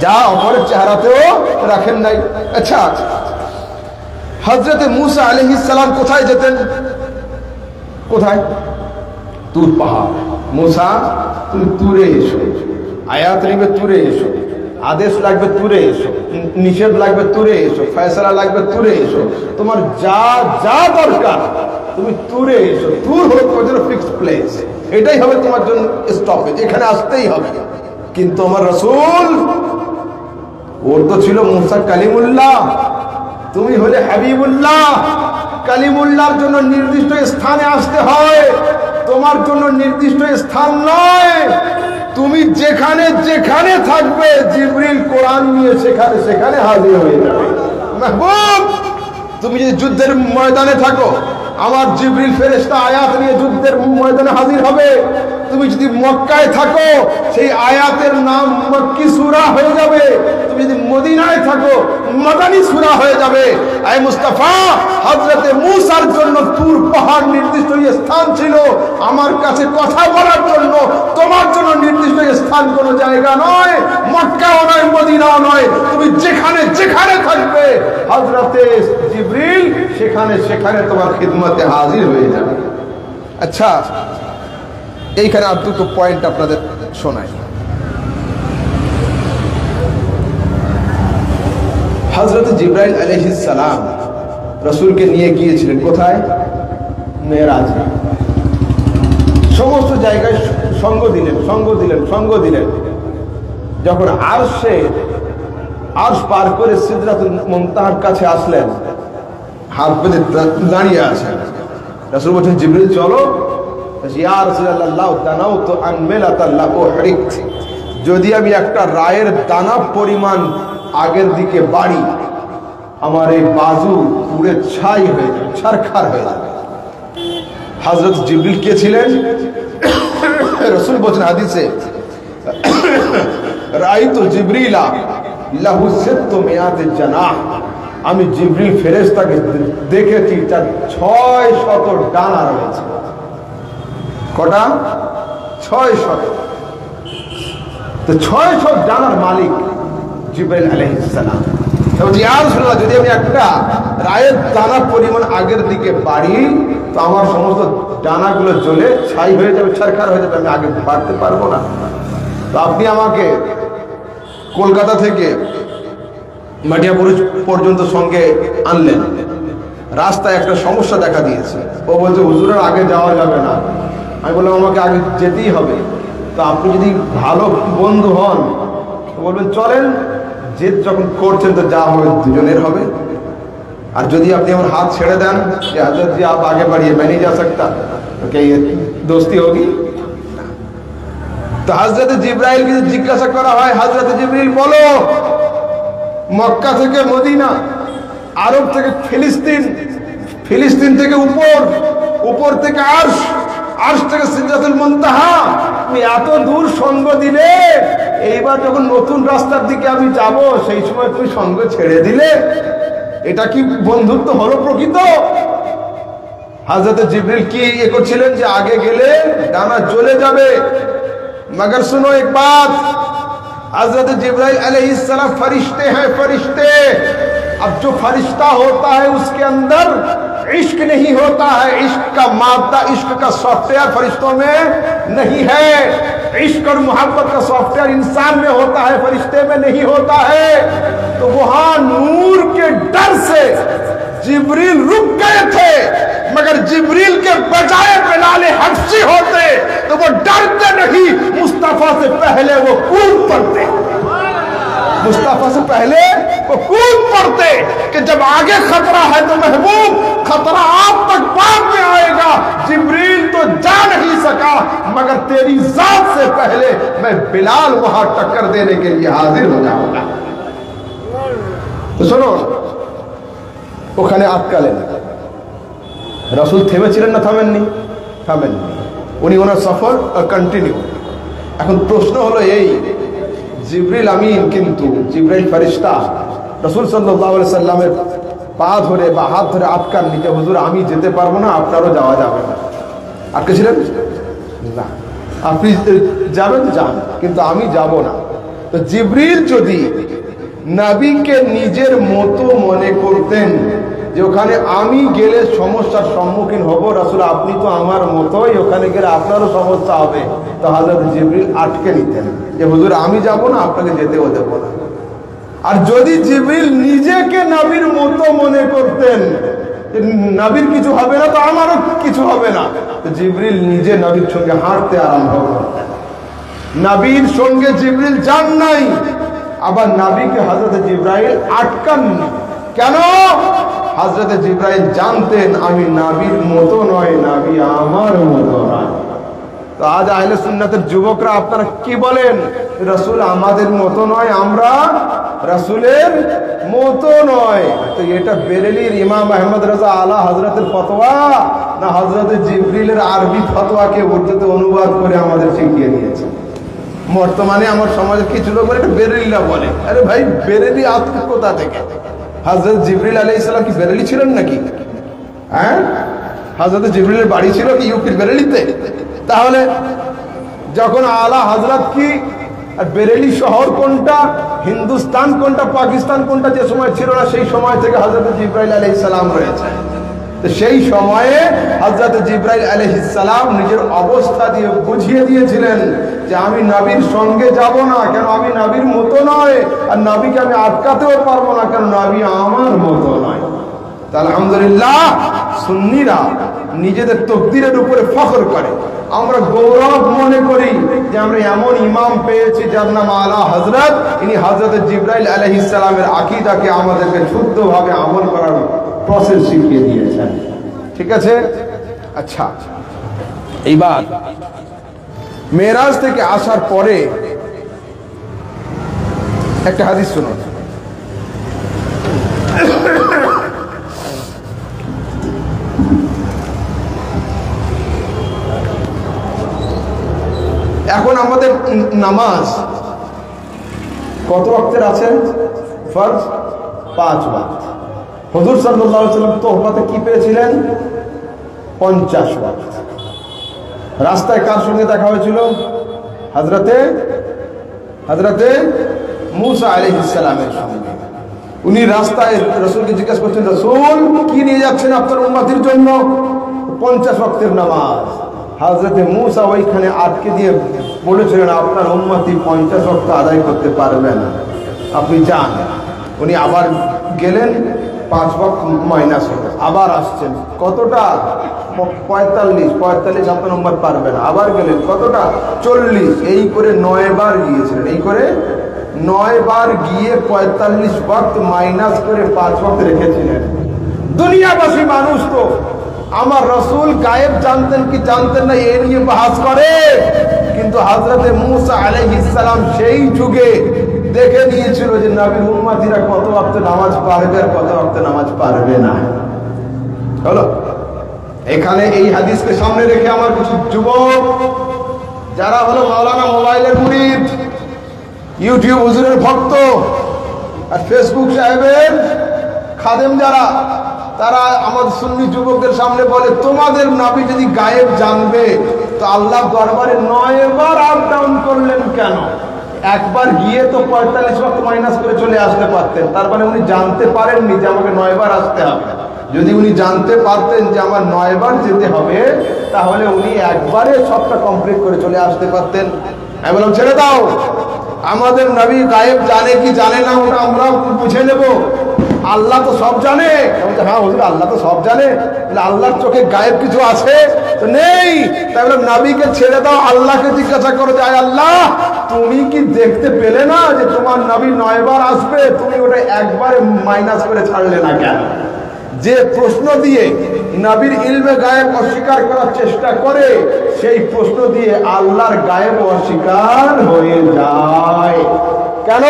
যা উপরের চেহারাতেও রাখেন নাই। আচ্ছা, হযরত মুসা আলাইহিস সালাম কোথায় যেতেন? কোথায়? তুর পাহাড়। মুসা তুমি তুরে এসো, আয়াত নিবে তুরে এসো, আদেশ লাগবে তুরে এসো, নিষেধ লাগবে তুরে এসো, ফয়সালা লাগবে তুরে এসো, তোমার যা যা দরকার তুমি তুরে এসো। তুর হলো তোমার জন্য ফিক্সড প্লেস, এটাই হবে তোমার জন্য স্টপেজ, এখানে আসতেই হবে। কিন্তু আমার রাসূল, ওর তো ছিল মুসা কালিমুল্লাহ, তুমি হলে হাবিবুল্লাহ। কালিমুল্লাহর জন্য নির্দিষ্ট স্থানে আসতে হয়, তোমার জন্য নির্দিষ্ট স্থান নয়। তুমি যেখানে যেখানে থাকবে জিবরিল কোরআন নিয়ে সেখানে সেখানে হাজির হয়ে যাবে। মাহবুব, তুমি যদি যুদ্ধের ময়দানে থাকো, আমার জিবরিল ফেরেশতা আয়াত নিয়ে যুদ্ধের ময়দানে হাজির হবে। তুমি যদি মক্কায় থাকো, সেই আয়াতের নাম মক্কি সূরা হয়ে যাবে। তুমি যদি মদিনায় থাকো, মাদানী সূরা হয়ে যাবে। আই মুস্তাফা, হযরতে মুসার জন্য তুর পাহাড় নির্দিষ্ট স্থান ছিল আমার কাছে কথা বলার জন্য। তোমার জন্য নির্দিষ্ট স্থান কোনো জায়গা নয়, মক্কাও নয়, মদিনাও নয়। তুমি যেখানে যেখানে থাকবে হযরতে জিবরিল সেখানে সেখানে তোমার খিদমতে হাজির হয়ে যাবে। আচ্ছা, এইখানে আর দুটো পয়েন্ট আপনাদের শোনাই। হযরত জিবরাইল আলাইহিস সালাম রাসূলকে নিয়ে গিয়েছিলেন কোথায়? মেরাজে। সমস্ত জায়গায় সঙ্গ দিলেন, সঙ্গ দিলেন, সঙ্গ দিলেন। যখন আরশ পার করে সিদরাতুল মুনতাহার কাছে আসলেন, হাত বেঁধে দাঁড়িয়ে আছেন। রাসূল বলছেন, জিবরিল চলো। ইয়া রাসূলুল্লাহ, দানাউতু আন মিলাতাল্লাহ উহরিক, যদি আমি একটা রায়ের দানা পরিমাণ আগের দিকে বাড়ি, আমার এই বাজু পুড়ে ছাই হয়ে যাবে, ছারখার হয়ে যাবে। হযরত জিবরিল কে ছিলেন? রাসূল বলেন হাদিসে, রাআইতু জিবরিলা লাহু সিত্তু মিয়াত জানাহ, আমি জিবরিল ফেরেশতাকে দেখেছি তার 600 ডানা রয়েছে। কটা? 600। তো 600 ডানার মালিক জিবরাইল আলাইহিস সালাম। ইয়া রাসূলুল্লাহ, যদি আমি একটা রায়ের দানা পরিমাণ আগের দিকে বাড়ি, তো আমার সমস্ত ডানাগুলো জ্বলে ছাই হয়ে যাবে, ছারখার হয়ে যাবে, আমি আগে বাড়তে পারবো না। তো আপনি আমাকে কলকাতা থেকে মাটিয়াপুর পর্যন্ত সঙ্গে আনলেন, রাস্তায় একটা সমস্যা দেখা দিয়েছে। ও বলছে হুজুরের আগে যাওয়া যাবে না। আমি বললাম আমাকে আগে যেতেই হবে। তো তো আপনি যদি ভালো বন্ধু হন তো বলবেন চলেন, জেদ যখন করছেন তো যা হবে দুজনের হবে। আর যদি আপনি আমার হাত ছেড়ে দেন যে हजरत जी आप आगे बढ़िए मैं नहीं जा सकता तो क्या ये दोस्ती होगी? তো হযরত জিবরাইল কে জিজ্ঞাসা করা হয়, হযরত জিবরিল বলো, মক্কা থেকে মদিনা, আরব থেকে ফিলিস্তিন, ফিলিস্তিন থেকে উপর থেকে আরশ, আরশ থেকে সিদরাতুল মুনতাহা, তুমি এত দূর সঙ্গ দিলে, এইবার যখন নতুন রাস্তার দিকে আমি যাব সেই সময় তুমি সঙ্গ ছেড়ে দিলে, এটা কি বন্ধুত্ব হলো প্রকৃত? হযরত জিবরিল কি করছিলেন যে আগে গেলে ডানা চলে যাবে। मगर सुनो एक बात, हजरत जिब्राइल अलैहिस्सलाम फरिश्ते हैं, फरिश्ते। अब जो फरिश्ता होता है उसके अंदर इश्क नहीं होता है, इश्क का मादा, इश्क का सॉफ्टवेयर फरिश्तों में नहीं है। इश्क और मोहब्बत का सॉफ्टवेयर इंसान में होता है, फरिश्ते में नहीं होता है। तो वहां नूर के डर से जिब्रील रुक गए थे, मगर जिब्रील के बजाय बिलाल हबशी होते तो वो डरते नहीं, मुस्तफा से पहले वो कूद पड़ते, मुस्तफा से पहले वो कूद पड़ते कि जब आगे खतरा है तो महबूब खतरा आप तक बाद में आएगा। जिब्रील तो जा नहीं सका, मगर तेरी जात से पहले मैं बिलाल वहां टक्कर देने के लिए हाजिर हो जाऊंगा। तो सुनो, ওখানে আটকালেন। রাসূল থেমেছিলেন না থামেননি? থামেননি, উনি ওনার সফর কন্টিনিউ। এখন প্রশ্ন হলো এই, জিবরিল আমিন কিন্তু জিবরাইল ফেরেশতা রাসূল সাল্লাল্লাহু আলাইহি সাল্লামের পা ধরে বা হাত ধরে আটকান নি যে হুজুর আমি যেতে পারবো না, আপনারও যাওয়া যাবে না। আটকেছিলেন না, আপনি যাবেন যান, কিন্তু আমি যাব না। তো জিবরিল যদি নবীকে নিজের মতো মনে করতেন যে ওখানে আমি গেলে সমস্যার সম্মুখীন হব, রাসূল আপনি তো আমার মতোই, ওখানে গেলে আপনারও সমস্যা হবে, তো হযরত জিবরিল আটকে নিতেন যে হুজুর আমি যাব না, আপনাকে যেতেও দেব না। আর যদি জিবরিল নিজেকে নবীর মতো মনে করতেন যে নবীর কিছু হবে না তো আমারও কিছু হবে না, তো জিবরিল নিজে নবীর সঙ্গে হাঁটতে আরম্ভ করতেন। নবীর সঙ্গে জিবরিল যান নাই, আবার নবীকে হযরত জিবরাইল আটকান। কেন? হযরত জিবরাইল জানতেন আমি নবীর মতো নয়, নবী আমার মতো নয়। তো আজ আহলে সুন্নাতের যুবকরা আপনারা কি বলেন? রাসূল আমাদের মতো নয়, আমরা রাসূলের মতো নয়। তো এটা বেরেলির ইমাম আহমদ রাজা আলা হযরতের ফতোয়া না হযরত জিবরিলের আরবি ফতোয়াকে উর্দুতে অনুবাদ করে আমাদের শিখিয়ে দিয়েছে? বর্তমানে আমার সমাজের কিছু লোক বলে এটা বেরেলিরা বলে। আরে ভাই, বেরেলি আপনি কোথা থেকে? হযরত জিবরিল আলাইহিস সালাম কি বেরেলি ছিলেন নাকি? হ্যাঁ, হযরত জিবরিলের বাড়ি ছিল কি ইউপির বেরেলিতে? তাহলে যখন আলা হযরত কি আর বেরেলি শহর কোনটা, হিন্দুস্তান কোনটা, পাকিস্তান কোনটা যে সময় ছিল না, সেই সময় থেকে হযরত জিবরাইল আলাইহিস সালাম রয়েছে। তো সেই সময়ে হযরত জিবরাইল আলাইহিস সালাম নিজের অবস্থা দিয়ে বুঝিয়ে দিয়েছিলেন যে আমি নবীর সঙ্গে যাব না, কেন আমি নবীর মতো নয়, আর নবীকে আমি আটকাতেও পারবো না, কেন নবী আমার মতো নয়। তা আলহামদুলিল্লাহ সুন্নিরা নিজেদের তাকদীরের উপরে ফখর করে, আমরা গৌরব মনে করি যে আমরা এমন ইমাম পেয়েছি যার নাম আলা হযরত। ইনি হযরত জিবরাইল আলাইহিস সালামের আকীদাকে আমাদেরকে শুদ্ধভাবে আমল করার প্রসেস শিখিয়ে দিয়েছেন। ঠিক আছে? আচ্ছা, এইবার মেরাজ থেকে আসার পরে একটা হাদিস শুনুন। এখন আমাদের নামাজ কত ওয়াক্তের আছে? ফরজ 5 ওয়াক্ত। হুজুর সাল্লাল্লাহু আলাইহি ওয়াসাল্লাম তোহফাতে কি পেয়েছিলেন? 50 ওয়াক্ত। রাস্তায় কার সঙ্গে দেখা হয়েছিল? হযরতে মুসা আলাইহিস সালামের সঙ্গে। উনি রাস্তায় রাসূলকে জিজ্ঞাসা করছেন, রাসূল কি নিয়ে যাচ্ছেন আপনার উম্মতের জন্য? 50 ওয়াক্তের নামাজ। হযরতে মুসা ওইখানে আটকে দিয়ে বলেছিলেন আপনার উম্মতি 50 ওয়াক্ত আদায় করতে পারবে না, আপনি যান। উনি আবার গেলেন, 5 ওয়াক্ত মাইনাস হতো, আবার আসছেন কতটা 45 আপনার নম্বর পারবেন, আবার গেলেন কতটা 40, এই করে 9 বার গিয়েছিলেন, এই করে 9 বার গিয়ে 45 ওয়াক্ত মাইনাস করে 5 ওয়াক্ত রেখেছিলেন। দুনিয়াবাসী মানুষ তো আমার রসুল গায়েব জানতেন কি জানতেন না এ নিয়ে বাহাস করে, কিন্তু হযরতে মূসা আলাইহিস সালাম সেই যুগে দেখে নিয়েছিল যে নবীর উম্মতিরা কত ওয়াক্ত নামাজ পড়বে আর কত ওয়াক্ত নামাজ পড়বে না। হলো এখানে এই হাদিসকে সামনে রেখে আমার কিছু যুবক যারা হলো মাওলানা মোবাইলের মুরিদ, ইউটিউব হুজুরের ভক্ত আর ফেসবুক সাহেবের খাদেম যারা, তারা আমাদের সুন্নি যুবকদের সামনে বলে তোমাদের নবী যদি গায়েব জানবে তো আল্লাহ দরবারে 9 বার আপ ডাউন করলেন কেন? একবার গিয়ে তো 45 ওয়াক্ত মাইনাস করে চলে আসতে পারতেন, তার মানে উনি জানতে পারেননি যে আমাকে 9 বার আসতে হবে। যদি উনি জানতে পারতেন যে আমার 9 বার যেতে হবে তাহলে উনি একবারে সবটা কমপ্লিট করে চলে আসতে পারতেন। আমি বললাম ছেড়ে দাও, আমাদের নবী গায়েব জানে কি জানে না ওটা আমরা বুঝে নেব, আল্লাহ তো সব জানে। হ্যাঁ হুজুর আল্লাহ তো সব জানে, আল্লাহর চোখে গায়েব কিছু আছে তো নেই? তাই বললাম নবীকে ছেড়ে দাও, আল্লাহকে জিজ্ঞাসা করো যে আল্লাহ তুমি কি দেখতে পেলে না যে তোমার নবী 9 বার আসবে, তুমি ওটা একবারে মাইনাস করে ছাড়লে না কেন? যে প্রশ্ন দিয়ে নবীর ইলমে গায়েব অস্বীকার করার চেষ্টা করে সেই প্রশ্ন দিয়ে আল্লাহর গায়েব অস্বীকার হয়ে যায়। কেন?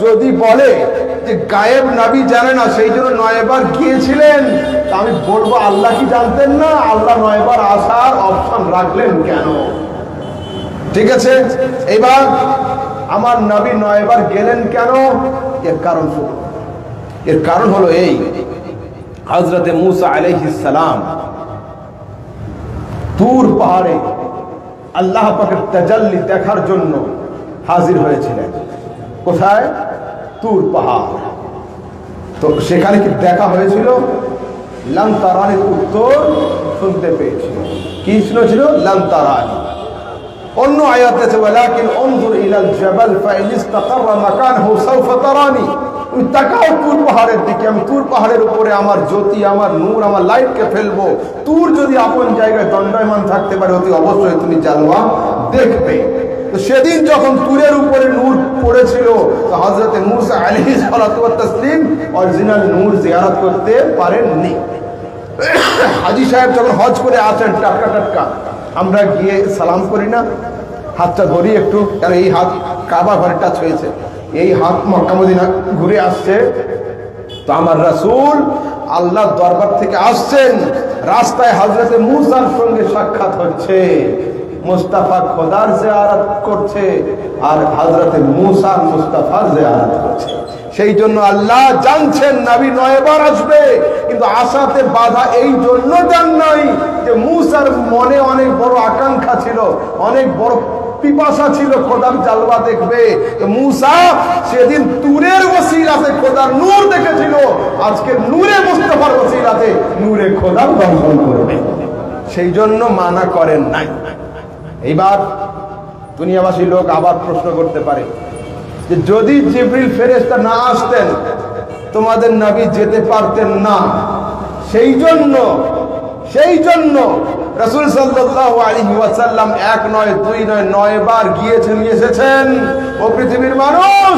যদি বলে যে গায়েব নবী জানে না সেই জন্য 9 বার গিয়েছিলেন, তা আমি বলবো আল্লাহ কি জানতেন না? আল্লাহ 9 বার আসার অপশন রাখলেন কেন? ঠিক আছে, এবার আমার নবী 9 বার গেলেন কেন? এর কারণ হলো এই, হযরতে মূসা আলাইহিস সালাম তুর পাহাড়ে আল্লাহ পাকের তাজাল্লি দেখার জন্য হাজির হয়েছিলেন। কোথায়? তুর পাহাড়। তো সেখানে কি দেখা হয়েছিল? লান তারানির উত্তর শুনতে পেয়েছিল। কি শুনেছিল? লান তারানি। অন্য আয়াত আছে ওয়ালাকিন উনজুর ইলাল জাবাল ফাইন ইসতাকাররা মাকানহু সাওফা তারানি। তুমি তাকাও তুর পাহাড়ের দিকে, আমি তুর পাহাড়ের উপরে আমার জ্যোতি, আমার নূর, আমার লাইটকে ফেলবো। তুর যদি আপন জায়গায় দণ্ডায়মান থাকতে পারে অতি অবশ্যই তুমি জালওয়া দেখবে। তো সেদিন যখন তুরের উপরে নূর পড়েছিল তো হযরতে মূসা আলাইহিস সালাতু ওয়াত তাসলিম অরিজিনাল নূর জিয়ারত করতে পারেননি। হাজী সাহেব যখন হজ করে আসেন টাটকা টাটকা, আমরা গিয়ে সালাম করি না, হাতটা ধরি একটু, কারণ এই হাত কাবা ঘরে টাচ হয়েছে, এই হাত মক্কা মদিনা ঘুরে আসছে। তো আমার রাসূল আল্লাহর দরবার থেকে আসছেন, রাস্তায় হযরতে মূসার সঙ্গে সাক্ষাৎ হচ্ছে, মুস্তাফা খোদার জিয়ারত করছে আর হযরতে মূসা মুস্তাফার জিয়ারত করছে। সেই জন্য আল্লাহ জানছেন নবী 9 বার আসবে, কিন্তু আশাতে বাধা এই জন্য দেন নাই যে মূসার মনে অনেক বড় আকাঙ্ক্ষা ছিল, অনেক বড় পিপাসা ছিল খোদার জালওয়া দেখবে। তো মূসা সেদিন তুরের ওসিলাতে খোদার নূর দেখেছিল, আজকে নূরে মুস্তাফার ওসিলাতে নূরে খোদার দর্শন করবে, সেই জন্য মানা করেন নাই। এইবার দুনিয়াবাসী লোক আবার প্রশ্ন করতে পারে যে যদি জিবরিল ফেরেশতা না আসতেন তোমাদের নবী যেতে পারতেন না, সেই জন্য রাসূল সাল্লাল্লাহু আলাইহি ওয়াসাল্লাম 1 নয় 2 নয় 9 বার গিয়েছেন এসেছেন। ও পৃথিবীর মানুষ,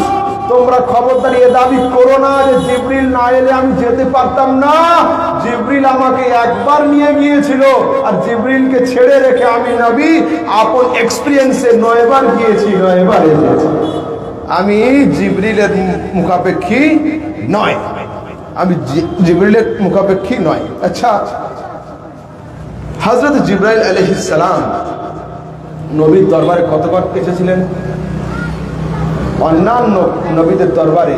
তোমরা খবরদার এ দাবি করো না যে জিবরিল না এলে আমি যেতে পারতাম না। জিবরিল আমাকে একবার নিয়ে গিয়েছিল আর জিবরিলকে ছেড়ে রেখে আমি নবী আপন এক্সপেরিয়েন্সে 9 বার গিয়েছি, 9 বার এসেছি। আমি জিবরিলের মুখাপেক্ষী নয়, আমি জিবরিলের মুখাপেক্ষী নয়। আচ্ছা, হযরত জিবরাইল আলাইহিস সালাম নবীর দরবারে কতবার এসেছিলেন? অন্যান্য নবীদের দরবারে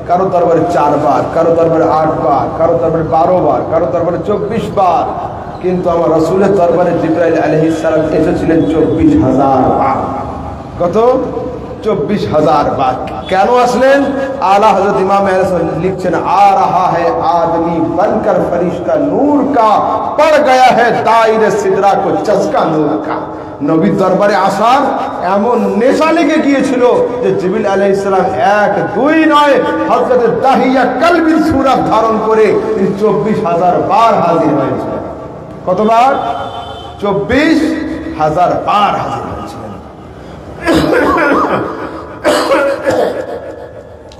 কারো দরবারে 4 বার, কারো দরবারে 8 বার, কারো দরবারে 12 বার, কারো দরবারে 24 বার, কিন্তু আমার রাসূলের দরবারে জিবরাইল আলাইহিস সালাম এসেছিলেন 24,000 বার। কত? 24,000 বার। কেন আসলেন? आला हजरत इमाम लिखছেন आ रहा है आदमी बनकर फरिश्ता नूर का पड़ गया है दायरे सिदरा को चस्का नूर का। নবীর দরবারে আসার এমন নেশা লেগে গিয়েছিল যে জিবরিল আলাইহিস সালাম 1 2 নয় হযরত দাহিয়া কলবির সূরত ধারণ করে তিনি 24,000 বার হাজির হয়েছিলেন। কতবার? 24,000 বার হাজির হয়েছিলেন।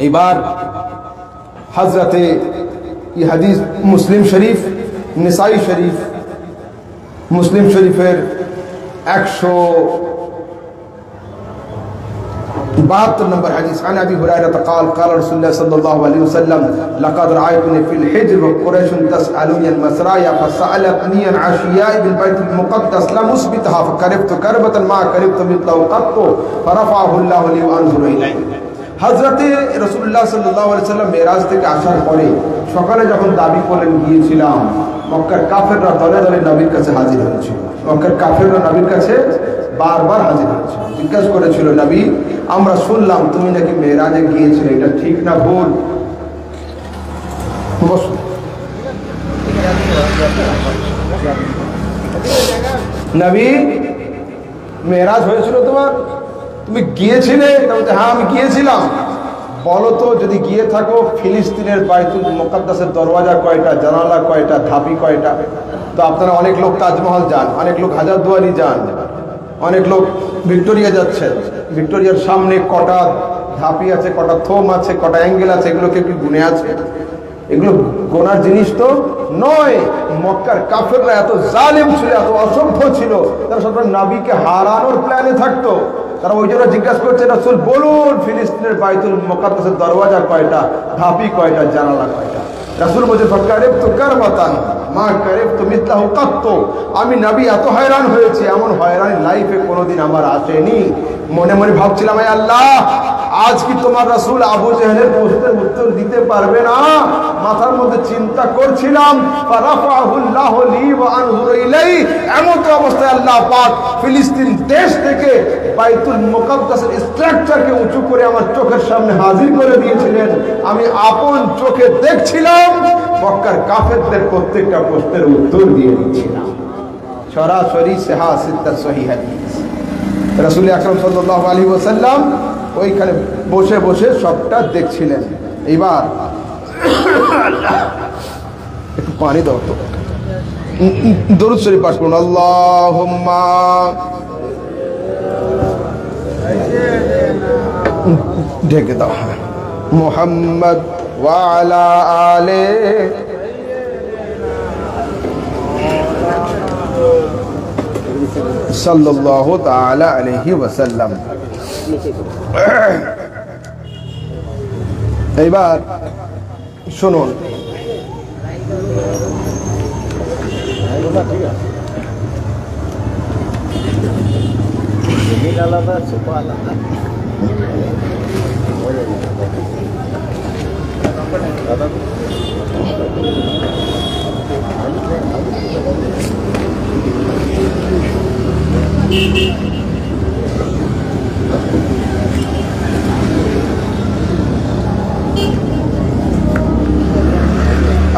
এবার হযরতে এই হাদিস মুসলিম শরীফ, নিসাই শরীফ, মুসলিম শরীফের 172 नंबर हदीस अन अबी हुरैरा قال قال رسول الله صلى الله عليه وسلم لقد رأيتني في الحجر وقريش تسألني المسرايا فسألتني عن عشياء بالبيت المقدس لم أثبتها فكربت كربة ما كربت مثله قط فرفعه الله لي وأنظر إليه। হযরতে রাসূলুল্লাহ সাল্লাল্লাহু আলাইহি সাল্লাম মেরাজ থেকে আসার পরে সকালে যখন দাবি করলেন গিয়েছিলাম, মক্কার কাফেররা দলে দলে নবীর কাছে হাজির হয়েছিল। মক্কার কাফেররা নবীর কাছে বারবার হাজির হয়েছিল, জিজ্ঞাসা করেছিল, নবী আমরা শুনলাম তুমি নাকি মেরাজে গিয়েছিলে, এটা ঠিক না ভুল? নবী মেরাজ হয়েছিল তোমার, তুমি গিয়েছিলে? হ্যাঁ আমি গিয়েছিলাম। বলো তো যদি গিয়ে থাকো ফিলিস্তিনের বাইতুল মুকাদ্দাসের দরওয়াজা কয়টা, জানালা কয়টা, ধাপি কয়টা? তো আপনারা অনেক লোক তাজমহল যান, অনেক লোক হাজারদুয়ারি যান, অনেক লোক ভিক্টোরিয়া যাচ্ছেন। ভিক্টোরিয়ার সামনে কটা ধাপি আছে, কটা থোম আছে, কটা অ্যাঙ্গেল আছে, এগুলোকে কি গুনে আছে? এগুলো গোনার জিনিস তো নয়। মক্কার কাফেররা এত জালেম ছিল, এত অসভ্য ছিল, তারা সব নবীকে হারানোর প্ল্যানে থাকতো। তারা ওই জন্য জিজ্ঞাসা করছে, রাসূল বলুন ফিলিস্তিনের বাইতুল মুকাদ্দাসের দরওয়াজা কয়টা, ধাপি কয়টা, জানালা কয়টা? রাসূল বলছে ফাকারিবতু কারবাতান মা কারিবতু মিথলাহু কাত্ত। আমি নবী এত হয়রান হয়েছি, এমন হয়রানি লাইফে কোনোদিন আমার আসেনি। মনে মনে ভাবছিলাম, হে আল্লাহ আজ কি তোমার রাসূল আবু জেহেলের প্রশ্নের উত্তর দিতে পারবে না? মাথার মধ্যে চিন্তা করছিলাম। ফারাফাহুল্লাহু লি ওয়া আনজুরু ইলাই। এমন তো অবস্থায় আল্লাহ পাক ফিলিস্তিন দেশ থেকে বাইতুল মুকাদ্দাসের স্ট্রাকচারকে উঁচু করে আমার চোখের সামনে হাজির করে দিয়েছিলেন। আমি আপন চোখে দেখছিলাম, মক্কার কাফেরদের প্রত্যেকটা প্রশ্নের উত্তর দিয়ে দিচ্ছিলাম। সরাসরি সিহা সিত্তার সহিহ হাদিস। রাসূল আকরাম সাল্লাল্লাহু আলাইহি ওয়াসাল্লাম ওইখানে বসে বসে সবটা দেখছিলেন। এইবার একটু পানি দাও তো, দরুদ শরীফ পাঠ করুন। আল্লাহুম্মা ঢেকে দাও মুহাম্মদ ওয়া আলা আলে সাল্লাল্লাহু তাআলা আলাইহি ওয়াসাল্লাম। এইবার শুনুন,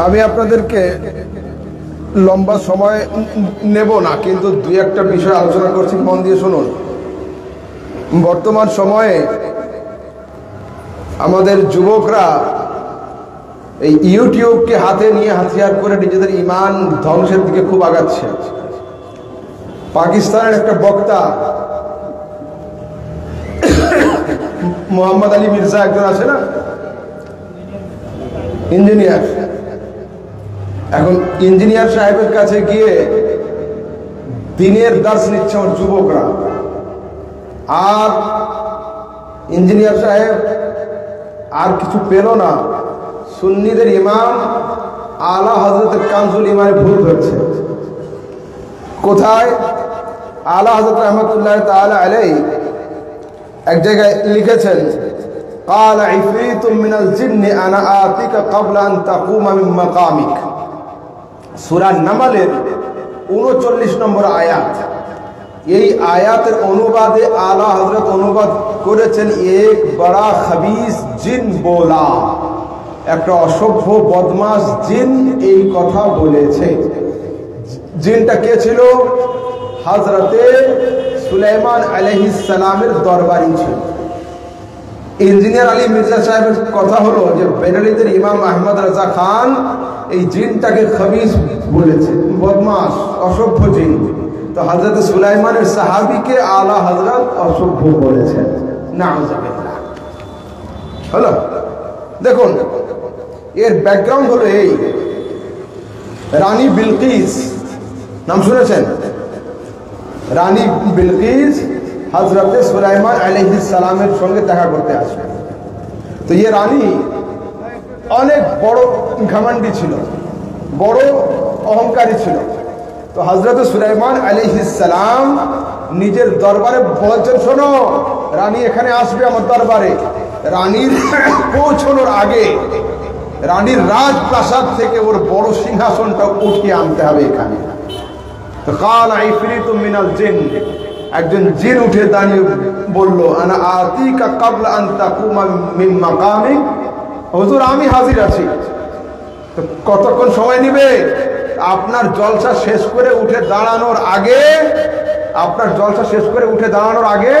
আমি আপনাদেরকে লম্বা সময় নেব না, কিন্তু দুই একটা বিষয় আলোচনা করছি, মন দিয়ে শুনুন। বর্তমান সময়ে আমাদের যুবকরা এই ইউটিউবকে হাতে নিয়ে হাতিয়ার করে নিজেদের ঈমান ধ্বংসের দিকে খুব আগাচ্ছে। পাকিস্তানের একটা বক্তা মোহাম্মদ আলী মির্জা একজন আছে না, ইঞ্জিনিয়ার। এখন ইঞ্জিনিয়ার সাহেবের কাছে গিয়ে দিনের দার্স নিচ্ছে আমার যুবকরা। আর ইঞ্জিনিয়ার সাহেব আর কিছু পেল না, সুন্নিদের ইমাম আলা হযরতের কানজুল ইমানে ভুল ধরছে। কোথায়? আলা হযরত রাহমাতুল্লাহ তাআলা আলাইহি এক জায়গায় লিখেছেন, قال عفريت من الجن انا آتيك قبل ان تقوم من مقامك। সূরা নামলের 39 নম্বর আয়াত। এই আয়াতের অনুবাদে আলা হযরত অনুবাদ করেছেন এক বড়া খবিস জিন बोला, একটা অসভ্য বদমাশ জিন এই কথা বলেছে। জিনটা কে ছিল? হযরতে সুলাইমান আলাইহিস সালামের দরবারি ছিল। ইঞ্জিনিয়ার আলী মির্জা সাহেবের কথা হলো যে বেনালিদের ইমাম আহমদ রাজা খান এই জিনটাকে খবিস বলেছে, বদমাশ অসভ্য জিন। তো হযরত সুলাইমানের সাহাবীকে আলা হযরত অসভ্য বলেছেন। নাউযুবিল্লাহ। হলো, দেখুন এর ব্যাকগ্রাউন্ড হলো এই, রানী বিলকিস নাম শুনেছেন? রানী বিলকিস হযরত সুলাইমান আলাইহিস সালামের সঙ্গে দেখা করতে আসবে। তো ये রানী অনেক বড় ঘমंडी ছিল, বড় অহংকারী ছিল। তো হযরত সুলাইমান আলাইহিস সালাম নিজের দরবারে বলছেন, শোনো রানী এখানে আসবে আমার দরবারে। রানীর পৌঁছানোর আগে রানীর রাজপ্রাসাদ থেকে ওর বড় সিংহাসনটা উঠিয়ে আনতে হবে এখানে। তো কাল ইফরিতুম মিনাল জিন, একজন জিন উঠে দাঁড়িয়ে বলল, আনা আতিকা ক্বাবলা আন তাকুমা মিন মাকামিক, হুজুর আমি হাজির আছি। তো কতক্ষণ সময় নেবে? আপনার জলসা শেষ করে উঠে দাঁড়ানোর আগে, আপনার জলসা শেষ করে উঠে দাঁড়ানোর আগে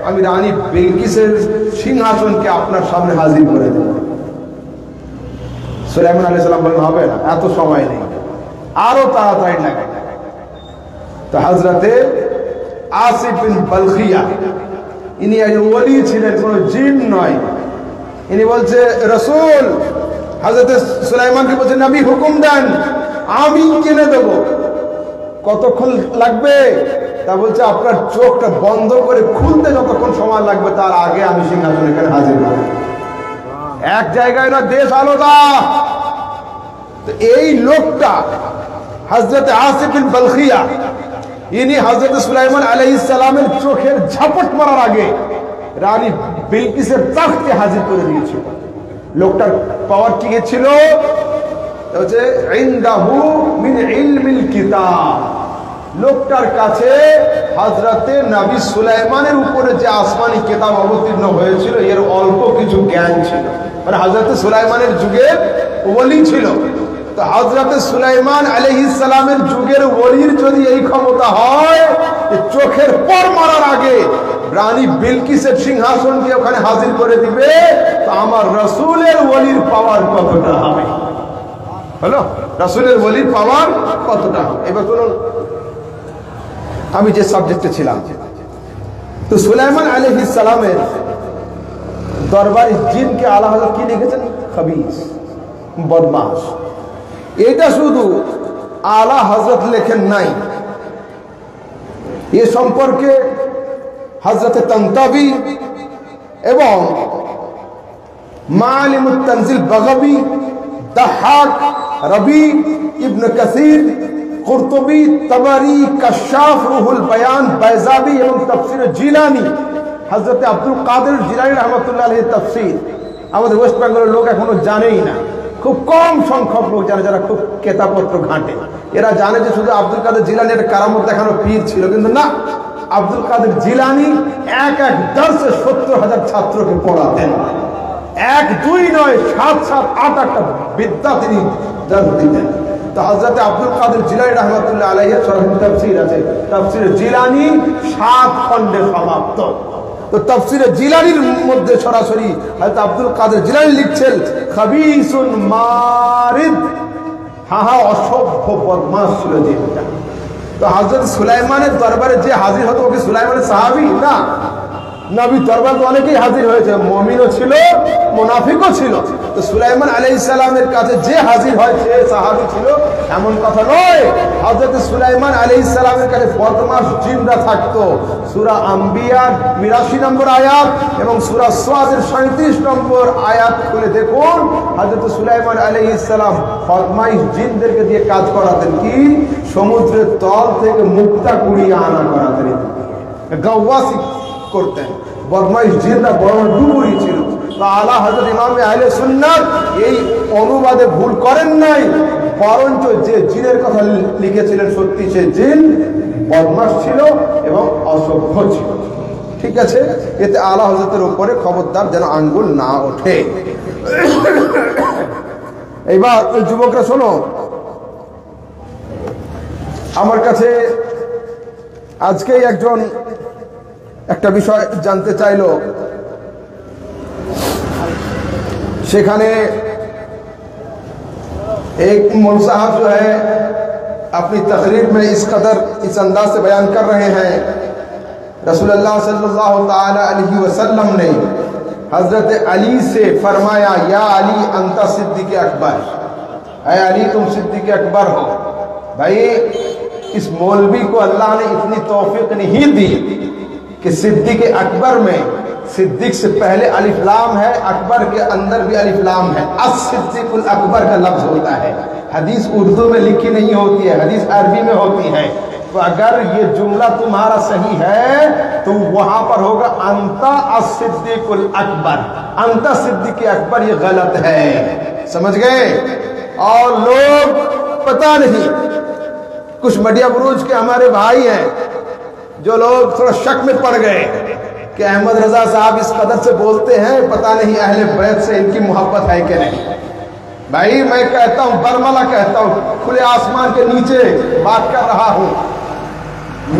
আমি রানী বিলকিসের সিংহাসনকে আপনার সামনে হাজির করে দেব। সুলাইমান আলাইহিস সালাম বললেন, হবে না, এত সময় নেই, আরো তাড়াতাড়ি লাগে। তো হযরতে আসিফ বিন বালখিয়া, ইনি একজন ওলি ছিলেন, কোনো জিন নয়। ইনি বলছে, রাসূল হযরতে সুলাইমানকে বলছেন, নবী হুকুম দেন, আমি কিনে দেব। কতক্ষণ লাগবে? তা বলছে, আপনার চোখটা বন্ধ করে খুলতে যতক্ষণ সময় লাগবে তার আগে আমি সিংহাসন এখানে হাজির হব। এক জায়গায় না, দেশ আলাদা। তো এই লোকটা হযরতে আসিফ বিন বালখিয়া, ইনি হযরত সুলাইমান আলাইহিস সালামের চোখের ঝাপট মারার আগে রানী বিলকিসের তাখতে হাজির করে দিয়েছিল। লোকটার পাওয়ার কি ছিল? হচ্ছে ইনদাহু মিন ইলমিল কিতাব, লোকটার কাছে হযরতে নবী সুলাইমানের উপরে যে আসমানি কিতাব অবতীর্ণ হয়েছিল এর অল্প কিছু জ্ঞান ছিল। মানে হযরতে সুলাইমানের যুগের ওলি ছিল। তো হযরতে সুলাইমান আলাইহিস সালামের যুগের ওলির যদি এই ক্ষমতা হয় যে চোখের পর মারার আগে রানী বিলকিসের সিংহাসনকে ওখানে হাজির করে দিবে, তো আমার রাসূলের ওলির পাওয়ার কতটা হবে? হলো, রাসূলের ওলির পাওয়ার কতটা হবে? এবার শুনুন, আমি যে সাবজেক্টে ছিলাম, তো সুলাইমান আলাইহিস সালামের দরবারে জিনকে আলা হযরত কি লিখেছেন? খবিস, বদমাশ। এটা শুধু আলা হযরত লেখেন নাই, এ সম্পর্কে হযরতে তানতাবি এবং মাআলিমুত তানজিল বাগাবী, দাহাক, রবি, ইবনে কাসির, কুরতুবী, তাবারি, কাশাফ, রুহুল বায়ান, বাইজাবি এবং তাফসীর জিলানী, হযরতে আব্দুল কাদের জিলানী রাহমাতুল্লাহ আলাইহির তাফসীর আমাদের ওয়েস্ট বেঙ্গলের লোক এখনো জানেই না। খুব কম সংখ্যক লোক জানে যারা খুব কেতাবপত্র ঘাঁটে। এরা জানে যে শুধু আব্দুল কাদের জিলানী একটা কারামত দেখানো পীর ছিল, কিন্তু না, আব্দুল কাদের জিলানী এক এক দর্শে ৭০,০০০ ছাত্রকে পড়াতেন। এক দুই নয়, ৭ ৭ ৮ ৮টা বিদ্যা তিনি দর্শ দিতেন। তো হযরত আব্দুল কাদের জিলানী রাহমাতুল্লাহ আলাইহির সরাসরি তাফসীর আছে, তাফসীর জিলানী ৭ খণ্ডে সমাপ্ত। তো তাফসীর জিলানীর মধ্যে সরাসরি হযরত আব্দুল কাদের জিলানী লিখছেন, খবিসুন মারিদ, হা অসভ্য বদমাশ ছিল জিনটা। তো হযরত সুলাইমানের দরবারে যে হাজির হতো ওকে সুলাইমানের সাহাবী না, নবীর দরবারে তো অনেকেই হাজির হয়েছে, মুমিনও ছিল, মুনাফিকও ছিল। তো সুলাইমান আলাইহিস সালামের কাছে যে হাজির হয় সে সাহাবী ছিল এমন কথা নয়। হযরত সুলাইমান আলাইহিস সালামের কাছে বদমাশ জিনরা থাকতো। সূরা আম্বিয়ার ৮২ নম্বর আয়াত এবং সূরা সাদের ৩৭ নম্বর আয়াত খুলে দেখুন, হযরত সুলাইমান আলাইহিস সালাম বদমাশ জিনদেরকে দিয়ে কাজ করাতেন। কি? সমুদ্রের তল থেকে মুক্তা কুড়িয়ে আনা করাতেন, গাওয়াসি করতেন। বদমাশ জিনরা বড় ডুবুরি ছিল। তো আলা হযরত ইমাম আহলে সুন্নাত এই অনুবাদে ভুল করেন নাই, বরঞ্চ যে জিনের কথা লিখেছিলেন সত্যি সে জিন বদমাশ ছিল এবং অসভ্য ছিল। ঠিক আছে, এতে আলা হযরতের উপরে খবরদার যেন আঙ্গুল না ওঠে। এইবার যুবকরা শোনো, আমার কাছে আজকেই একজন একটা বিষয় জানতে চাইলো, সেখানে एक मौल साहब जो है अपनी तकरीर में इस कदर इस अंदाज से बयान कर रहे हैं, रसूलुल्लाह सल्लल्लाहु ताला अलैहि वसल्लम ने हजरत अली से फरमाया, या अली अंता सिद्दीक़ अकबर, ऐ अली तुम सिद्दीक़ अकबर हो। भाई इस मौलवी को अल्लाह ने इतनी तौफीक नहीं दी कि सिद्दीक़ अकबर में सिद्दीक से पहले अलिफ लाम है, अकबर के अंदर भी अलिफ लाम है। अस-सिद्दीकुल अकबर का लफ्ज होता है। हदीस उर्दू में लिखी नहीं होती है, हदीस अरबी में होती है। तो अगर ये जुमला तुम्हारा सही है तो वहां पर होगा अंता अस-सिद्दीकुल अकबर, अंता सिद्दीक अकबर, ये गलत है। समझ गए? और लोग पता नहीं, कुछ मडिया बुरूज के हमारे भाई हैं जो लोग थोड़ा शक में पड़ गए कि अहमद रजा साहब इस कदर से बोलते हैं, पता नहीं अहले बैत से इनकी मोहब्बत है कि नहीं। भाई मैं कहता हूं, बरमला कहता हूं, खुले आसमान के नीचे बात कर रहा हूं,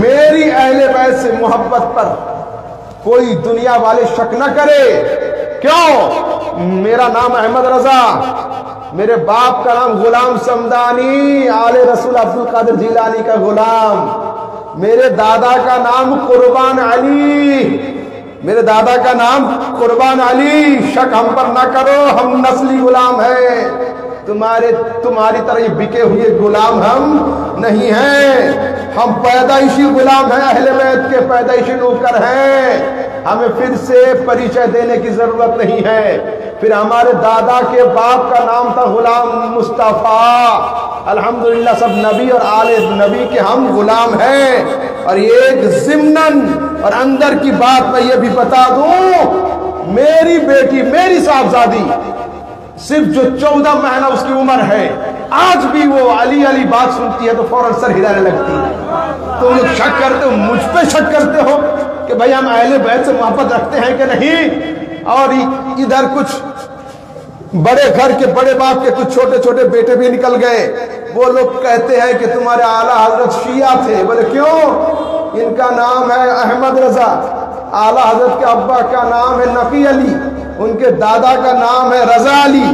मेरी अहले बैत से मोहब्बत पर कोई दुनिया वाले शक न करे। क्यों? मेरा नाम अहमद रजा, मेरे बाप का नाम गुलाम समदानी, आले रसूल अब्दुल कादिर जिलानी का गुलाम, मेरे दादा का नाम कुर्बान अली, मेरे दादा का नाम कुर्बान अली। शक हम पर ना करो, हम नस्ली गुलाम हैं, तुम्हारी तरह ये बिके हुए गुलाम हम नहीं हैं। हम पैदाइशी गुलाम हैं, अहले बैत के पैदाइशी नौकर हैं। हमें फिर से परिचय देने की जरूरत नहीं है। फिर हमारे दादा के बाप का नाम था गुलाम मुस्तफा। अल्हम्दुलिल्लाह सब नबी और आले नबी के हम गुलाम हैं। और एक ज़िम्नन और अंदर की बात मैं ये भी बता दूं, मेरी बेटी, मेरी साहबजादी, सिर्फ जो 14 महीना उसकी उम्र है, आज भी वो अली अली बात सुनती है तो फौरन सर हिलाने लगती है। तो लोग शक करते हो, मुझ पे शक करते हो कि भाई हम अहले बैत से मोहब्बत रखते हैं कि नहीं। और इधर कुछ बड़े घर के बड़े बाप के कुछ छोटे छोटे बेटे भी निकल गए, वो लोग कहते हैं कि तुम्हारे आला हजरत शिया थे। बोले क्यों? इनका नाम है अहमद रजा, आला हजरत के अब्बा का नाम है नकी अली, उनके दादा का नाम है रजा अली,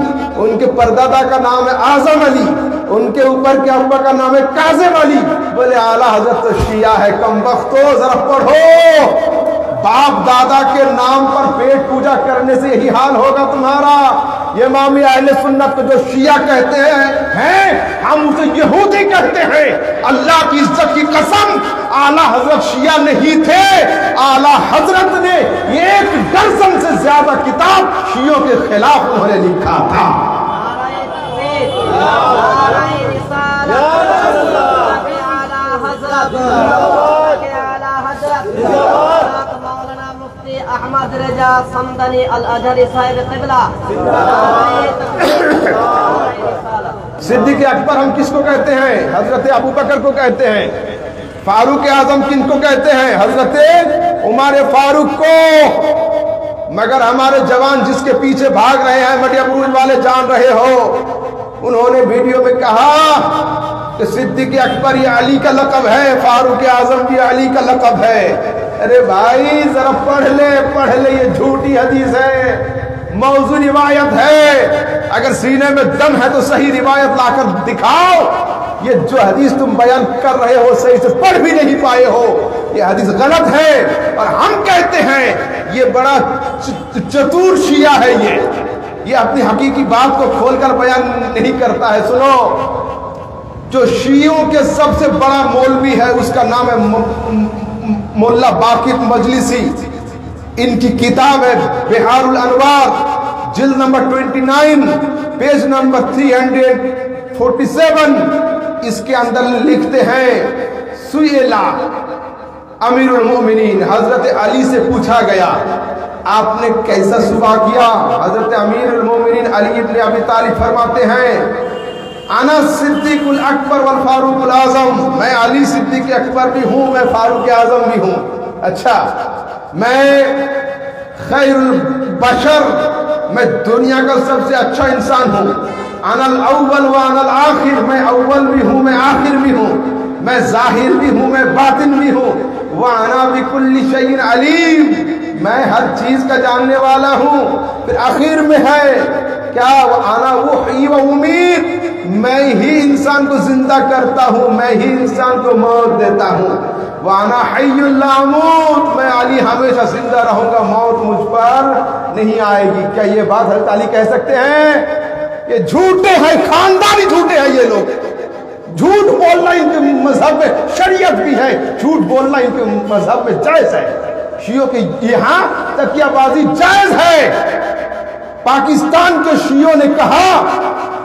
उनके परदादा का नाम है आजम अली, उनके ऊपर के अब्बा का नाम है काजिम अली। बोले आला हजरत तो शिया है, कमबख्तो जरा पढ़ो, बाप दादा के नाम पर पेट पूजा करने से यही हाल होगा तुम्हारा। ये इमाम अहले सुन्नत को जो शिया कहते हैं हम उसे यहूदी कहते हैं। अल्लाह की इज्जत की कसम, आला हजरत शिया नहीं थे, आला हजरत ने एक दर्जन से ज्यादा किताब शियों के खिलाफ उन्होंने लिखा था।
अहमद रजा समदनी अल अजहरी साहिब क़िबला।
सिद्दीक़ अकबर हम किसको कहते हैं? हजरत अबू बकर को कहते हैं। फारूक आजम किनको कहते हैं? हजरत उमर फारूक को। मगर हमारे जवान जिसके पीछे भाग रहे हैं, मडिया बुरूज वाले जान रहे हो, उन्होंने वीडियो में कहा कि सिद्दीक़ अकबर ये अली का लक़ब है, फारूक आजम भी अली का लक़ब है। अरे भाई जरा पढ़ ले, ये झूठी हदीस है, मौजू रिवायत है। अगर सीने में दम है तो सही रिवायत लाकर दिखाओ। ये जो हदीस तुम बयान कर रहे हो सही से पढ़ भी नहीं पाए हो, ये हदीस गलत है। और हम कहते हैं ये बड़ा चतुर शिया है, ये अपनी हकीकी बात को खोलकर बयान नहीं करता है। सुनो, जो शियों के सबसे बड़ा मौलवी है उसका नाम है मुल्ला बाकिर मजलिसी। इनकी किताब है बिहारुल अनवार, जिल्द नंबर 29, पेज नंबर 347। इसके अंदर लिखते हैं, सुएला अमीरुल मोमिनीन, हजरत अली से पूछा गया आपने कैसा सुबह किया? हजरत अमीरुल मोमिनीन अली इब्न अबी तालिब फरमाते हैं अना सिद्दीकुल अकबर वल फारूकुल आजम, मैं अली सिद्दीक अकबर भी हूँ, मैं फारूक आजम भी हूँ। अच्छा, मैं खैरुल बशर, मैं दुनिया का सबसे अच्छा इंसान हूँ। अनल अव्वल व अनल आखिर, मैं अव्वल भी हूँ, मैं आखिर भी हूँ। मैं जाहिर भी हूँ, मैं बातिन भी हूँ। व अना बिकुल्लि शैइन अलीम, मैं हर चीज का जानने वाला हूँ। फिर आखिर में है क्या, वो आना वो उम्मीद, मैं ही इंसान को जिंदा करता हूँ, मैं ही इंसान को मौत देता हूँ। वो आना हय्युल ला अमूत, मैं अली हमेशा जिंदा रहूंगा, मौत मुझ पर नहीं आएगी। क्या ये बात हज़रत अली कह सकते हैं? ये झूठे हैं, खानदानी झूठे हैं ये लोग। झूठ बोलना इनके मजहब में शरीयत भी है, झूठ बोलना इनके मजहब में जायज है। शियों के यहाँ तकियाबाजी जायज है। पाकिस्तान के शियों ने कहा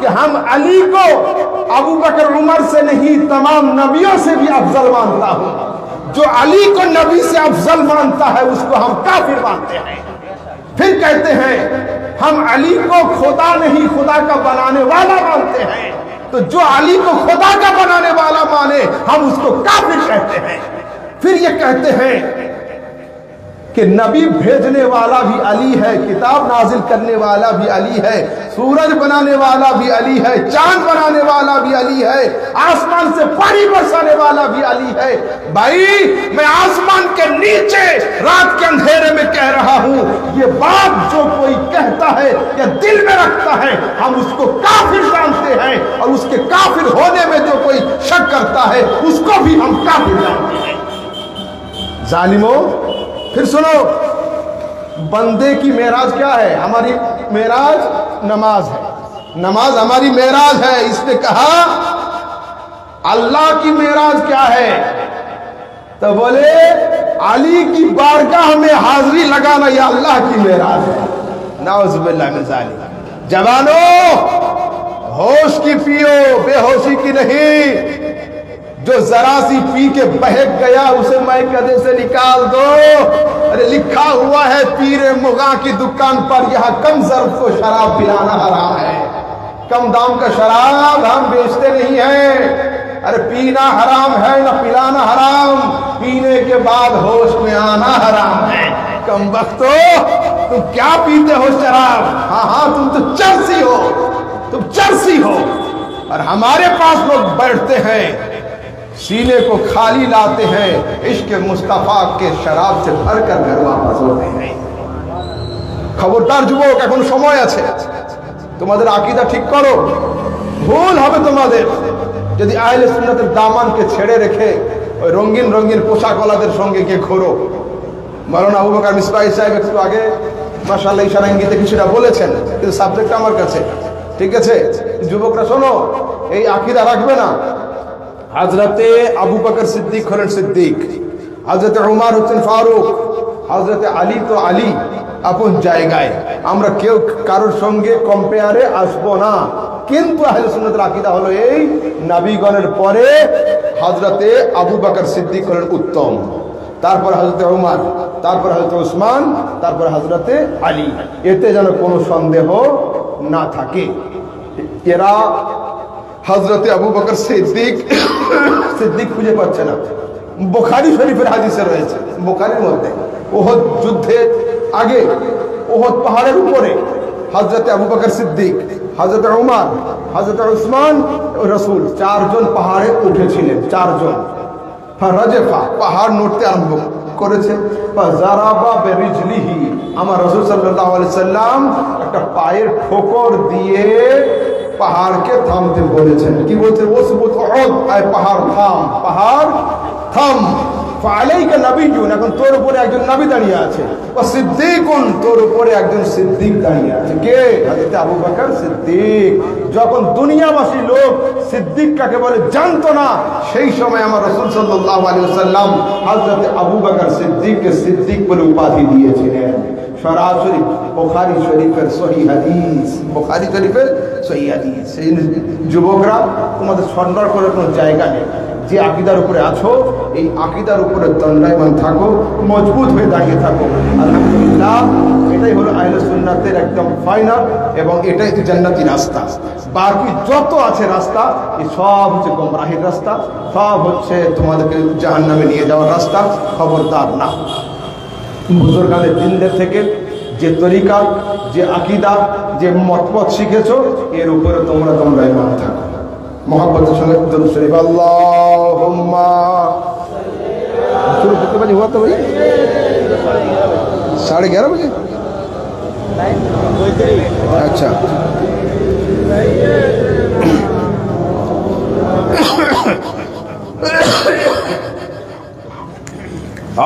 कि हम अली को अबू बकर उमर से नहीं, तमाम नबियों से भी अफजल मानता हूं। जो अली को नबी से अफजल मानता है उसको हम काफिर मानते हैं। फिर कहते हैं हम अली को खुदा नहीं, खुदा का बनाने वाला मानते हैं। तो जो अली को खुदा का बनाने वाला माने हम उसको काफिर कहते हैं। फिर ये कहते हैं कि नबी भेजने वाला भी अली है, किताब नाजिल करने वाला भी अली है, सूरज बनाने वाला भी अली है, चांद बनाने वाला भी अली है, आसमान से पानी बरसाने वाला भी अली है। भाई, मैं आसमान के नीचे रात के अंधेरे में कह रहा हूं, ये बात जो कोई कहता है या दिल में रखता है हम उसको काफिर जानते हैं, और उसके काफिर होने में जो कोई शक करता है उसको भी हम काफिर जानते हैं। जालिमों, फिर सुनो, बंदे की मेराज क्या है? हमारी मेराज नमाज है, नमाज हमारी मेराज है। इसने कहा अल्लाह की मेराज क्या है? तो बोले अली की बारगाह में हाजिरी लगाना यह अल्लाह की मेराज है। नाउज़ुबिल्लाह मिन ज़ालिक। जवानों, होश की पियो, बेहोशी की नहीं। जो जरा सी पी के बहक गया उसे मैं कदे से निकाल दो। अरे लिखा हुआ है पीरे मुगा की दुकान पर, यहाँ कम ज़र्फ को शराब पिलाना हराम है। कम दाम का शराब हम बेचते नहीं हैं। अरे पीना हराम है ना पिलाना हराम, पीने के बाद होश में आना हराम है। कम वक्तो, तुम क्या पीते हो शराब? हाँ हाँ, तुम तो चरसी हो, तुम चरसी हो। और हमारे पास लोग बैठते हैं, सीने को खाली लाते हैं, इश्क मुस्तफा के शराब से भरकर घर वापस होते हैं। खबरदार যুবক, এখন সময় আছে, তোমাদের আকীদা ঠিক করো। ভুল হবে তোমাদের যদি আহলে সুন্নাতের দামানকে ছেড়ে রেখে ওই রঙিন রঙিন পোশাকওয়ালাদের সঙ্গে গিয়ে ঘোরো। মাওলানা আবু বকর মিসবাহ সাহেব একটু আগে মাশাআল্লাহ ইশারা ইঙ্গিতে কিছুটা বলেছেন, কিন্তু সাবজেক্ট আমার কাছে, ঠিক আছে? যুবকরা শোনো, এই আকীদা রাখবে না। হযরতে আবু বকর সিদ্দিক হলেন সিদ্দিক, হযরতে উমর হচ্ছেন ফারুক, হযরতে আলী তো আলী আপন জায়গায়। আমরা কেউ কারোর সঙ্গে কম্পেয়ারে আসবো না। কিন্তু আহলে সুন্নাতের আকীদা হলো এই, নবীগণের পরে হযরতে আবু বকর সিদ্দিক হলেন উত্তম, তারপর হযরতে উমর, তারপর হযরতে উসমান, তারপর হযরতে আলী। এতে যেন কোনো সন্দেহ না থাকে। এরা হযরতে আবু বকর সিদ্দিক সিদ্দিক খুঁজে পাচ্ছে না। বুখারী শরীফের হাদিসে রয়েছে, বুখারীর মধ্যে ওহদ যুদ্ধের আগে ওহদ পাহাড়ের উপরে হযরতে আবু বকর সিদ্দিক, হযরতে উমর, হযরতে উসমান ও রাসূল চারজন পাহাড়ে উঠেছিলেন। চারজন ফারাজফা, পাহাড় নড়তে আরম্ভ করেছে। ফাজারাবা বিরিজলিহি, আমার রাসূল সাল্লাল্লাহু আলাইহি সাল্লাম একটা পায়ের ঠোকর দিয়ে পাহাড়কে থামতে বলেছেন। কি বলছেন? ওসবুত উহুদ, আয় পাহাড় থাম, পাহাড় থাম। ফালাইকা নবিয়্যুন, এখন তোর উপরে একজন নবী দাঁড়িয়ে আছে। ওয়া সিদ্দীকুন, তোর উপরে একজন সিদ্দিক দাঁড়িয়ে আছে। কে? হযরত আবু বকর সিদ্দিক। যখন দুনিয়াবাসী লোক সিদ্দিক কাকে বলে জানতো না, সেই সময় আমার রাসূল সাল্লাল্লাহু আলাইহি ওয়াসাল্লাম হযরত আবু বকর সিদ্দিককে সিদ্দিক বলে উপাধি দিয়েছিলেন। সরাসরি বুখারী শরীফের সহিহ হাদিস, বুখারী শরীফের সহিহ হাদিস। সেই যুবকরা, তোমাদের সন্দেহ করার কোনো জায়গা নেই। যে আকীদার উপরে আছো এই আকীদার উপরে দণ্ডায়মান থাকো, মজবুত হয়ে দাঁড়িয়ে থাকো। আলহামদুলিল্লাহ, এটাই হলো আহলে সুন্নাতের একদম ফাইনাল এবং এটাই জান্নাতি রাস্তা। বাকি যত আছে রাস্তা এই সব হচ্ছে গোমরাহির রাস্তা, সব হচ্ছে তোমাদেরকে জাহান্নামে নিয়ে যাওয়ার রাস্তা। খবরদার না, বুজুর্গানের দিনদের থেকে যে তরিকা, যে আকীদা, যে মতপথ শিখেছো এর উপরে তোমরা দণ্ডায়মান থাকো। মোহাম্মদের সঙ্গে দরুদ শরীফ আল্লাহুম্মা শুরু করতে পারি। হুয়া তো ভাই 11:30 बजे। अच्छा,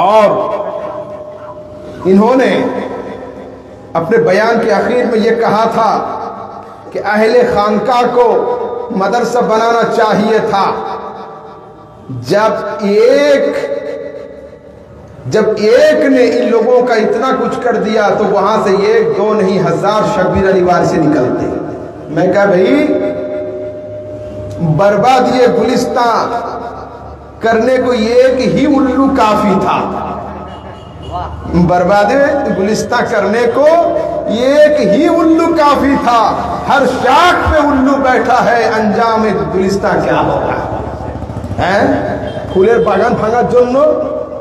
और इन्होंने अपने बयान के आखिर में ये कहा था कि अहले खानका को मदरसा बनाना चाहिए था। जब एक ने इन लोगों का इतना कुछ कर दिया तो वहां से 1, 2 नहीं 1000 शब्बीर अनिवार्य से निकलते। मैं कहा भाई, बर्बाद ये गुलिस्तान करने को एक ही उल्लू काफी था। बर्बाद गुलिस्तान करने को एक ही उल्लू काफी था। हर शाख पे उल्लू बैठा है, अंजाम गुलिस्तान क्या होगा। হ্যাঁ, ফুলের বাগান ভাঙার জন্য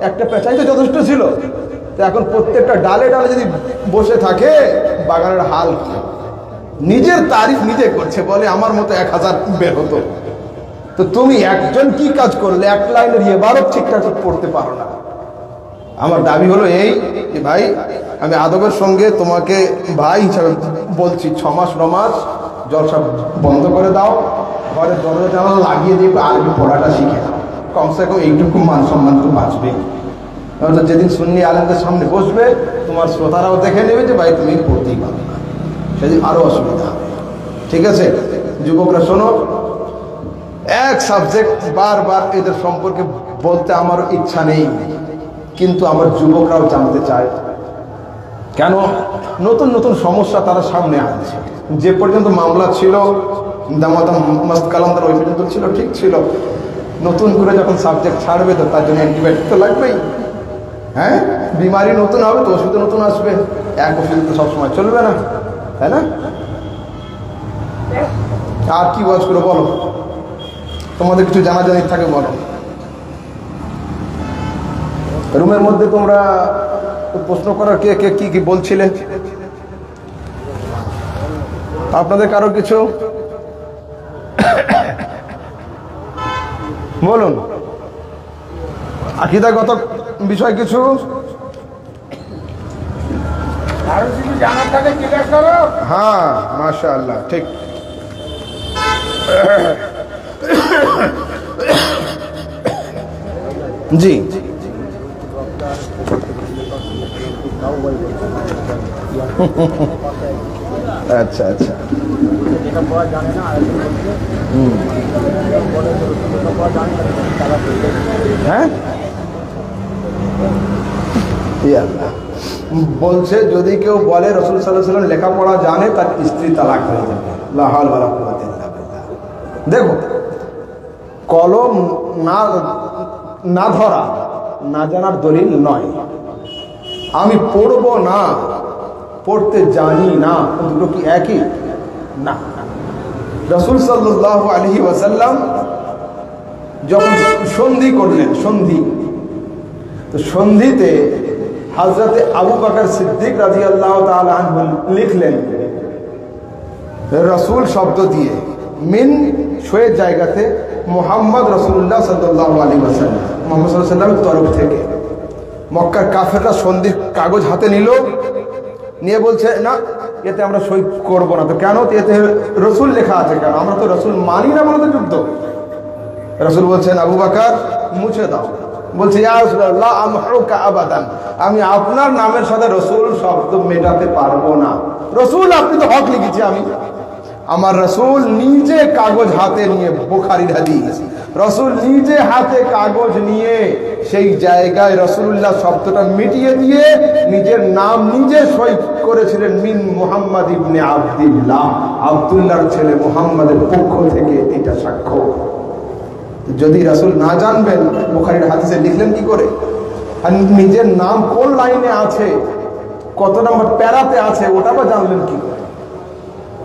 একটা পেঁচাই তো যথেষ্ট ছিল, তো এখন প্রত্যেকটা ডালে ডালে যদি বসে থাকে বাগানের হাল কি। নিজের তারিফ নিজে করছে, বলে আমার মতো 1000 বের হতো। তো তুমি একজন কি কাজ করলে? এক লাইনের ইবারত ঠিকঠাক পড়তে পারো না। আমার দাবি হলো এই যে ভাই, আমি আদবের সঙ্গে তোমাকে ভাই হিসাবে বলছি, 6 মাস 9 মাস জলসা বন্ধ করে দাও, ঘরের দরজা জানালা লাগিয়ে দিয়ে আরবি পড়াটা শিখে দাও। কমসে কম এইটুকু মান সম্মান তো বাঁচবে। যেদিন সুন্নি আলেমদের সামনে বসবে তোমার শ্রোতারাও দেখে নেবে যে ভাই তুমি পড়তেই পারবে না, সেদিন আরও অসুবিধা হবে। ঠিক আছে যুবকরা শোনো, এক সাবজেক্ট বারবার এদের সম্পর্কে বলতে আমার ইচ্ছা নেই, কিন্তু আমার যুবকরাও জানতে চায় কেন নতুন নতুন সমস্যা তারা সামনে আনছে। যে পর্যন্ত মামলা ছিল দামাদাম মস্ত কালান্দার ওই পর্যন্ত ছিল, ঠিক ছিল। নতুন করে যখন সাবজেক্ট ছাড়বে তো তার জন্য অ্যান্টিবায়োটিক তো লাগবেই। হ্যাঁ, বিমারি নতুন হবে তো ওষুধ নতুন আসবে, এক ওষুধ তো সবসময় চলবে না, তাই না? আর কি ওয়াজ করে বলো, তোমাদের কিছু জানাজানি থাকে বলো। রুমের মধ্যে তোমরা প্রশ্ন করার কে কে কি কি বলছিলে? আপনাদের কারো কিছু বলুন, আকীদাগত বিষয় কিছু হ্যাঁ, মাশাআল্লাহ, ঠিক। জি, আচ্ছা আচ্ছা, হ্যাঁ, বলছে যদি কেউ বলে রাসূল সাল্লাল্লাহু আলাইহি ওয়াসাল্লাম লেখাপড়া জানে তার স্ত্রী তালাক হয়ে যাবে। লা হাওলা ওয়ালা কুওয়াতা ইল্লা বিল্লাহ। দেখো, কলম না ধরা না জানার দলিল নয়। আমি পড়বো না, পড়তে জানি না, দুটো কি একই না? রাসূল সাল্লাল্লাহু আলাইহি ওয়াসাল্লাম যখন সন্ধি করলেন, তো সন্ধিতে হযরত আবু বকর সিদ্দিক রাদিয়াল্লাহু তাআলা আনহু লিখলেন রাসূল শব্দ দিয়ে, মিন শোয়ের জায়গাতে মুহাম্মদ রাসূলুল্লাহ সাল্লাল্লাহু আলাইহি ওয়াসাল্লাম, মুহাম্মদ সাল্লাল্লাহু আলাইহি ওয়াসাল্লামের তরফ থেকে। মক্কার কাফেররা সন্ধির কাগজ হাতে নিল, নিয়ে বলছে না এতে আমরা সই করবো না। তো কেন? এতে রসুল লেখা আছে, কেন? আমরা তো রসুল মানি না বলে তো যুদ্ধ। রসুল বলছেন আবু বকর মুছে দাও। বলছে ইয়া রাসূলুল্লাহ আমহুকা আবাদান, আমি আপনার নামের সাথে রসুল শব্দ মেটাতে পারবো না। রসুল আপনি তো হক লিখেছি আমি। আমার রসুল নিজে কাগজ হাতে নিয়ে, বুখারীর হাদিস, রসুল নিজে হাতে কাগজ নিয়ে সেই জায়গায় রসুলুল্লাহ শব্দটা মিটিয়ে দিয়ে নিজের নাম নিজে সই করেছিলেন, মিন মুহাম্মদ ইবনে আব্দুল্লাহ, আব্দুল্লাহর ছেলে মুহাম্মাদের পক্ষ থেকে। এটা সাক্ষ্য। যদি রাসূল না জানবেন বুখারীর হাদিসে লিখলেন কি করে? আর নিজের নাম কোন লাইনে আছে, কত নম্বর প্যারাতে আছে, ওটা বা জানলেন কি করে?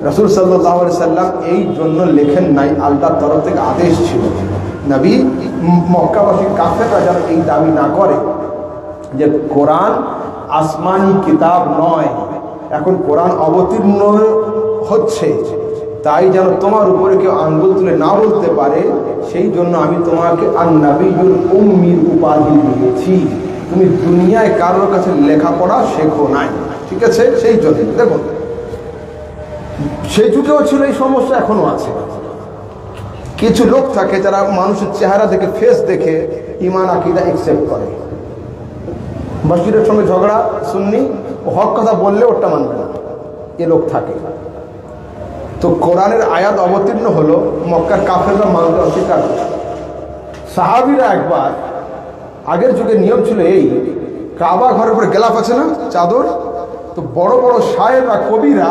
রাসূল সাল্লাল্লাহু আলাইহি সাল্লাম এই জন্য লেখেন নাই, আল্লাহর তরফ থেকে আদেশ ছিল নবী মক্কাবাসী কাফেররা যেন এই দাবি না করে যে কোরআন আসমানি কিতাব নয়, এখন কোরআন অবতীর্ণ হচ্ছে, তাই যেন তোমার উপরে কেউ আঙ্গুল তুলে না বলতে পারে, সেই জন্য আমি তোমাকে আন-নাবিয়্যুল উম্মির উপাধি দিয়েছি। তুমি দুনিয়ায় কারোর কাছে লেখাপড়া শেখো নাই, ঠিক আছে? সেই জন্য দেখুন, সেই যুগেও ছিল এই সমস্যা, এখনো আছে। কিছু লোক থাকে যারা মানুষের চেহারা দেখে, ফেস দেখে ঈমান আকীদা অ্যাকসেপ্ট করে। মসজিদের সঙ্গে ঝগড়া, সুন্নি, ও হক কথা বললে ওটা মানবে না, এ লোক থাকে। তো কোরআনের আয়াত অবতীর্ণ হলো, মক্কার কাফেররা মানতে অস্বীকার করে। সাহাবীরা একবার, আগের যুগে নিয়ম ছিল এই, কাবা ঘরের উপরে গেলাফ আছে না, চাদর, তো বড় বড় শায়েররা, কবিরা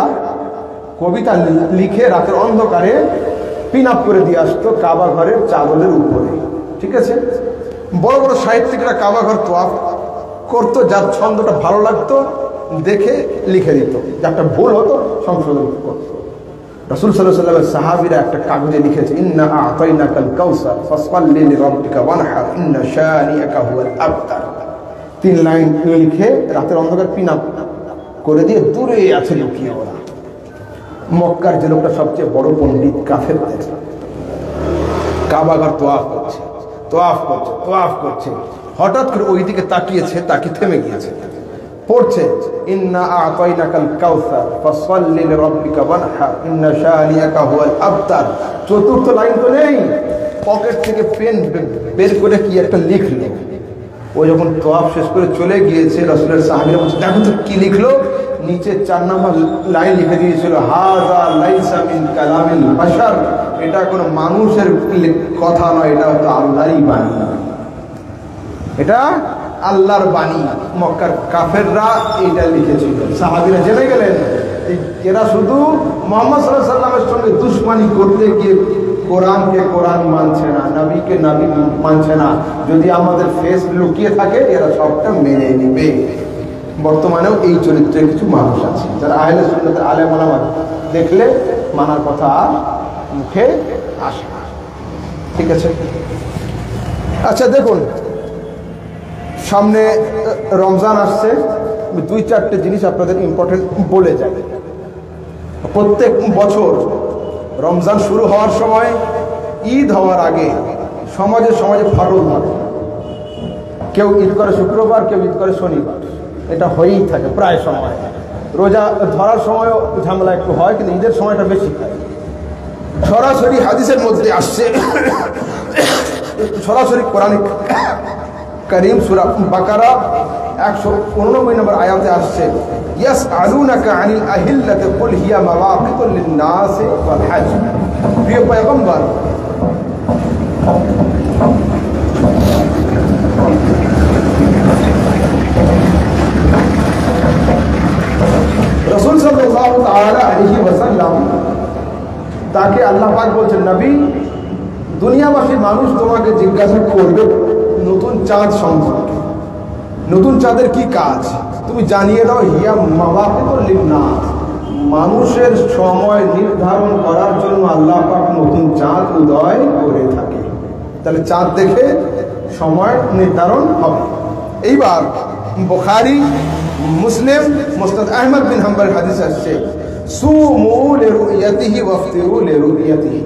কবিতা লিখে রাতের অন্ধকারে পিন আপ করে দিয়ে আসতো কাবা ঘরের চাদরের উপরে, ঠিক আছে? বড় বড় সাহিত্যিকরা কাবা ঘর তোয়াফ করতো, যার ছন্দটা ভালো লাগতো দেখে লিখে দিত, যারটা ভুল হতো সংশোধন করতো। রাসূল সাল্লাল্লাহু আলাইহি ওয়াসাল্লামের সাহাবীরা একটা কাগজে লিখেছে, ইন্না আ'তাইনাকাল কাউসার ফাসল্লি লিরাব্বিকা ওয়ানহার ইন্না শানিআকা হুয়াল আবতার। 3 লাইন লিখে রাতের অন্ধকার পিন আপ করে দিয়ে দূরে আছে লুকিয়ে ওরা। মক্কার যে লোকটা সবচেয়ে বড় পণ্ডিত, কাফেরদের কাবা ঘর তোয়াফ করছে, তোয়াফ করছে, তোয়াফ করছে, হঠাৎ করে ওই দিকে তাকিয়েছে, তাকিয়ে থেমে গিয়েছে, পড়ছে ইন্না আ'তাইনাকাল কাউসার ফাসল্লি লিরাব্বিকা ওয়ানহার ইন্না শানিআকা হুয়াল আবতার। চতুর্থ লাইন তো নেই, পকেট থেকে পেন বের করে কি একটা লিখলো। ও যখন তোয়াফ শেষ করে চলে গিয়েছে, রাসূলের সাহাবীরা বলছে, দেখো তো কি লিখলো। নিচে 4 নম্বর লাইন লিখে দিয়েছিল, হাযা লাইসা মিন কালামিল বাশার, এটা কোনো মানুষের কথা নয়, এটা হতো আল্লাহরই বাণী, এটা আল্লাহর বাণী। মক্কার কাফেররা এইটা লিখেছিল। সাহাবীরা জেনে গেলেন এরা শুধু মুহাম্মদ সাল্লাল্লাহু আলাইহি ওয়াসাল্লামের সঙ্গে দুশমনি করতে গিয়ে কোরআনকে কোরআন মানছে না, নবীকে নবী মানছে না। যদি আমাদের ফেস লুকিয়ে থাকে, এরা সবটা মেনে নেবে। বর্তমানেও এই চরিত্রের কিছু মানুষ আছে যারা আহলে সুন্নাতের আলেম ওলামা দেখলে মানার কথা আর মুখে আসে না, ঠিক আছে? আচ্ছা দেখুন, সামনে রমজান আসছে, 2-4টে জিনিস আপনাদের ইম্পর্টেন্ট বলে যায়। প্রত্যেক বছর রমজান শুরু হওয়ার সময়, ঈদ হওয়ার আগে সমাজে সমাজে ফাটল ধরে। কেউ ঈদ করে শুক্রবার, কেউ ঈদ করে শনিবার, এটা হয়েই থাকে প্রায় সময়। রোজা ধরার সময়ও ঝামেলা একটু হয়, কিন্তু ঈদের সময়টা বেশি হয়। সরাসরি হাদিসের মধ্যে আসছে, সরাসরি কোরআন কারীম সূরা বাকারা 189 নম্বর আয়াতে আসছে, ইয়াসআলুনাকা আনিল আহিল্লাতি কুল হিয়া মাওয়াকিতুল লিন-নাসি ওয়াল হজ। প্রিয় পয়গম্বর, রাসূল সাল্লাল্লাহু তাআলা আলাইহি ওয়াসাল্লাম তাকে আল্লাহ পাক বলছেন, নবী, দুনিয়াবাসী মানুষ তোমাকে জিজ্ঞাসা করবে নতুন চাঁদ সম্পর্কে। নতুন চাঁদের কি কাজ তুমি জানিয়ে দাও। হিয়া মাওয়াকিতুল লিন-নাস, মানুষের সময় নির্ধারণ করার জন্য আল্লাহ পাক নতুন চাঁদ উদয় করে থাকে। তাহলে চাঁদ দেখে সময় নির্ধারণ হবে। এইবার বুখারী, মুসলিম, মুসনাদ আহমদ বিন হাম্বল হাদিস আসছে, সুমু লিরুয়াতিহি ওয়াফতিরু লিরুয়াতিহি,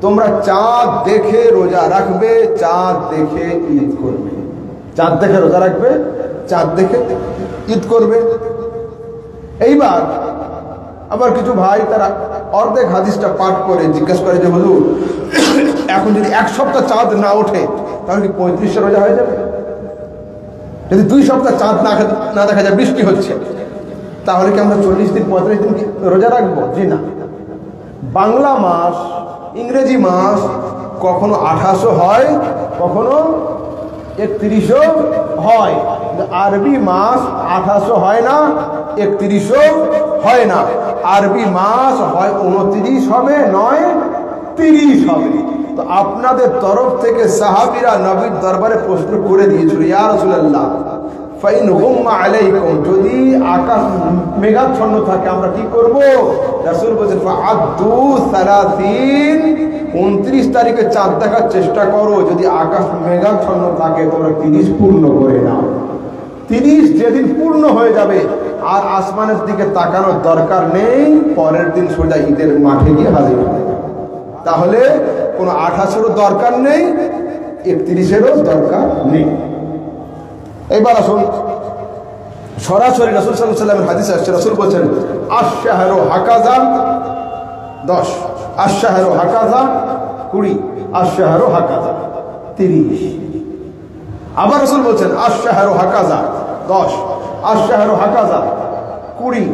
তোমরা চাঁদ দেখে রোজা রাখবে, চাঁদ দেখে ঈদ করবে। চাঁদ দেখে রোজা রাখবে, চাঁদ দেখে ঈদ করবে। এইবার আবার কিছু ভাই তারা অর্ধেক হাদিসটা পাঠ করে জিজ্ঞাসা করে যে, হুজুর, এখন যদি 1 সপ্তাহ চাঁদ না ওঠে তাহলে কি 35 রোজা হয়ে যাবে? যদি 2 সপ্তাহ চাঁদ না দেখা যায়, বৃষ্টি হচ্ছে, তাহলে কি আমরা 40 দিন 35 দিন রোজা রাখবো? জি না। বাংলা মাস, ইংরেজি মাস কখনো 28ও হয়, কখনো 31ও হয়। আরবি মাস 28ও হয় না, 31ও হয় না। আরবি মাস হয় 29 হবে, নয় 30 হবে। তো আপনাদের তরফ থেকে সাহাবীরা নবীর দরবারে প্রশ্ন করে দিয়েছিল, ইয়া রাসূলুল্লাহ ফাইন গুম্মা আলাইকুম, যদি আকাশ মেঘাচ্ছন্ন থাকে আমরা কি করব? রাসূল বলেছেন ফাআদ্দু 30, 29 তারিখে চাঁদ দেখার চেষ্টা করো। যদি আকাশ মেঘাচ্ছন্ন থাকে তোমরা 30 পূর্ণ করে নাও। 30 যেদিন পূর্ণ হয়ে যাবে আর আসমানের দিকে তাকানোর দরকার নেই, পরের দিন সোজা ঈদের মাঠে গিয়ে হাজির হবে। তাহলে কোনো 28-এরও দরকার নেই, 31-এরও দরকার নেই। এইবার আসুন সরাসরি রাসূল সাল্লাল্লাহু আলাইহি ওয়াসাল্লামের হাদিসে আসছে, রাসূল বলেছেন আশ-শাহরু হাকাযা 10, আশ-শাহরু হাকাযা 20, আশ-শাহরু হাকাযা 30। আবার রাসূল বলেছেন আশ-শাহরু হাকাযা 10, আশ-শাহরু হাকাযা 20,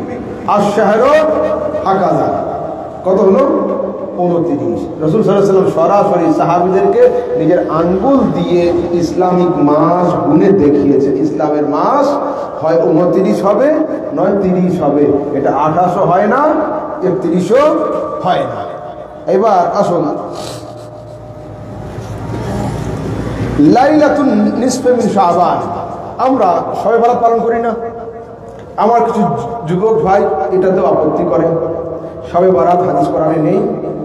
আশ-শাহরু হাকাযা কত হলো? 29। রাসূল সাল্লাল্লাহু আলাইহি ওয়াসাল্লাম সরাসরি সাহাবীদেরকে নিজের আঙ্গুল দিয়ে ইসলামিক মাস গুণে দেখিয়েছে। ইসলামের মাস হয় 29 হবে, নয় 30 হবে। এটা 28ও হয় না, 31ও হয় না। এবার আসুন লাইলাতুন নিসফে মিন শাবান, আমরা শবে বরাত পালন করি না? আমার কিছু যুবক ভাই এটাতেও আপত্তি করে, শবে বরাত হাদিস কোরআনে নেই,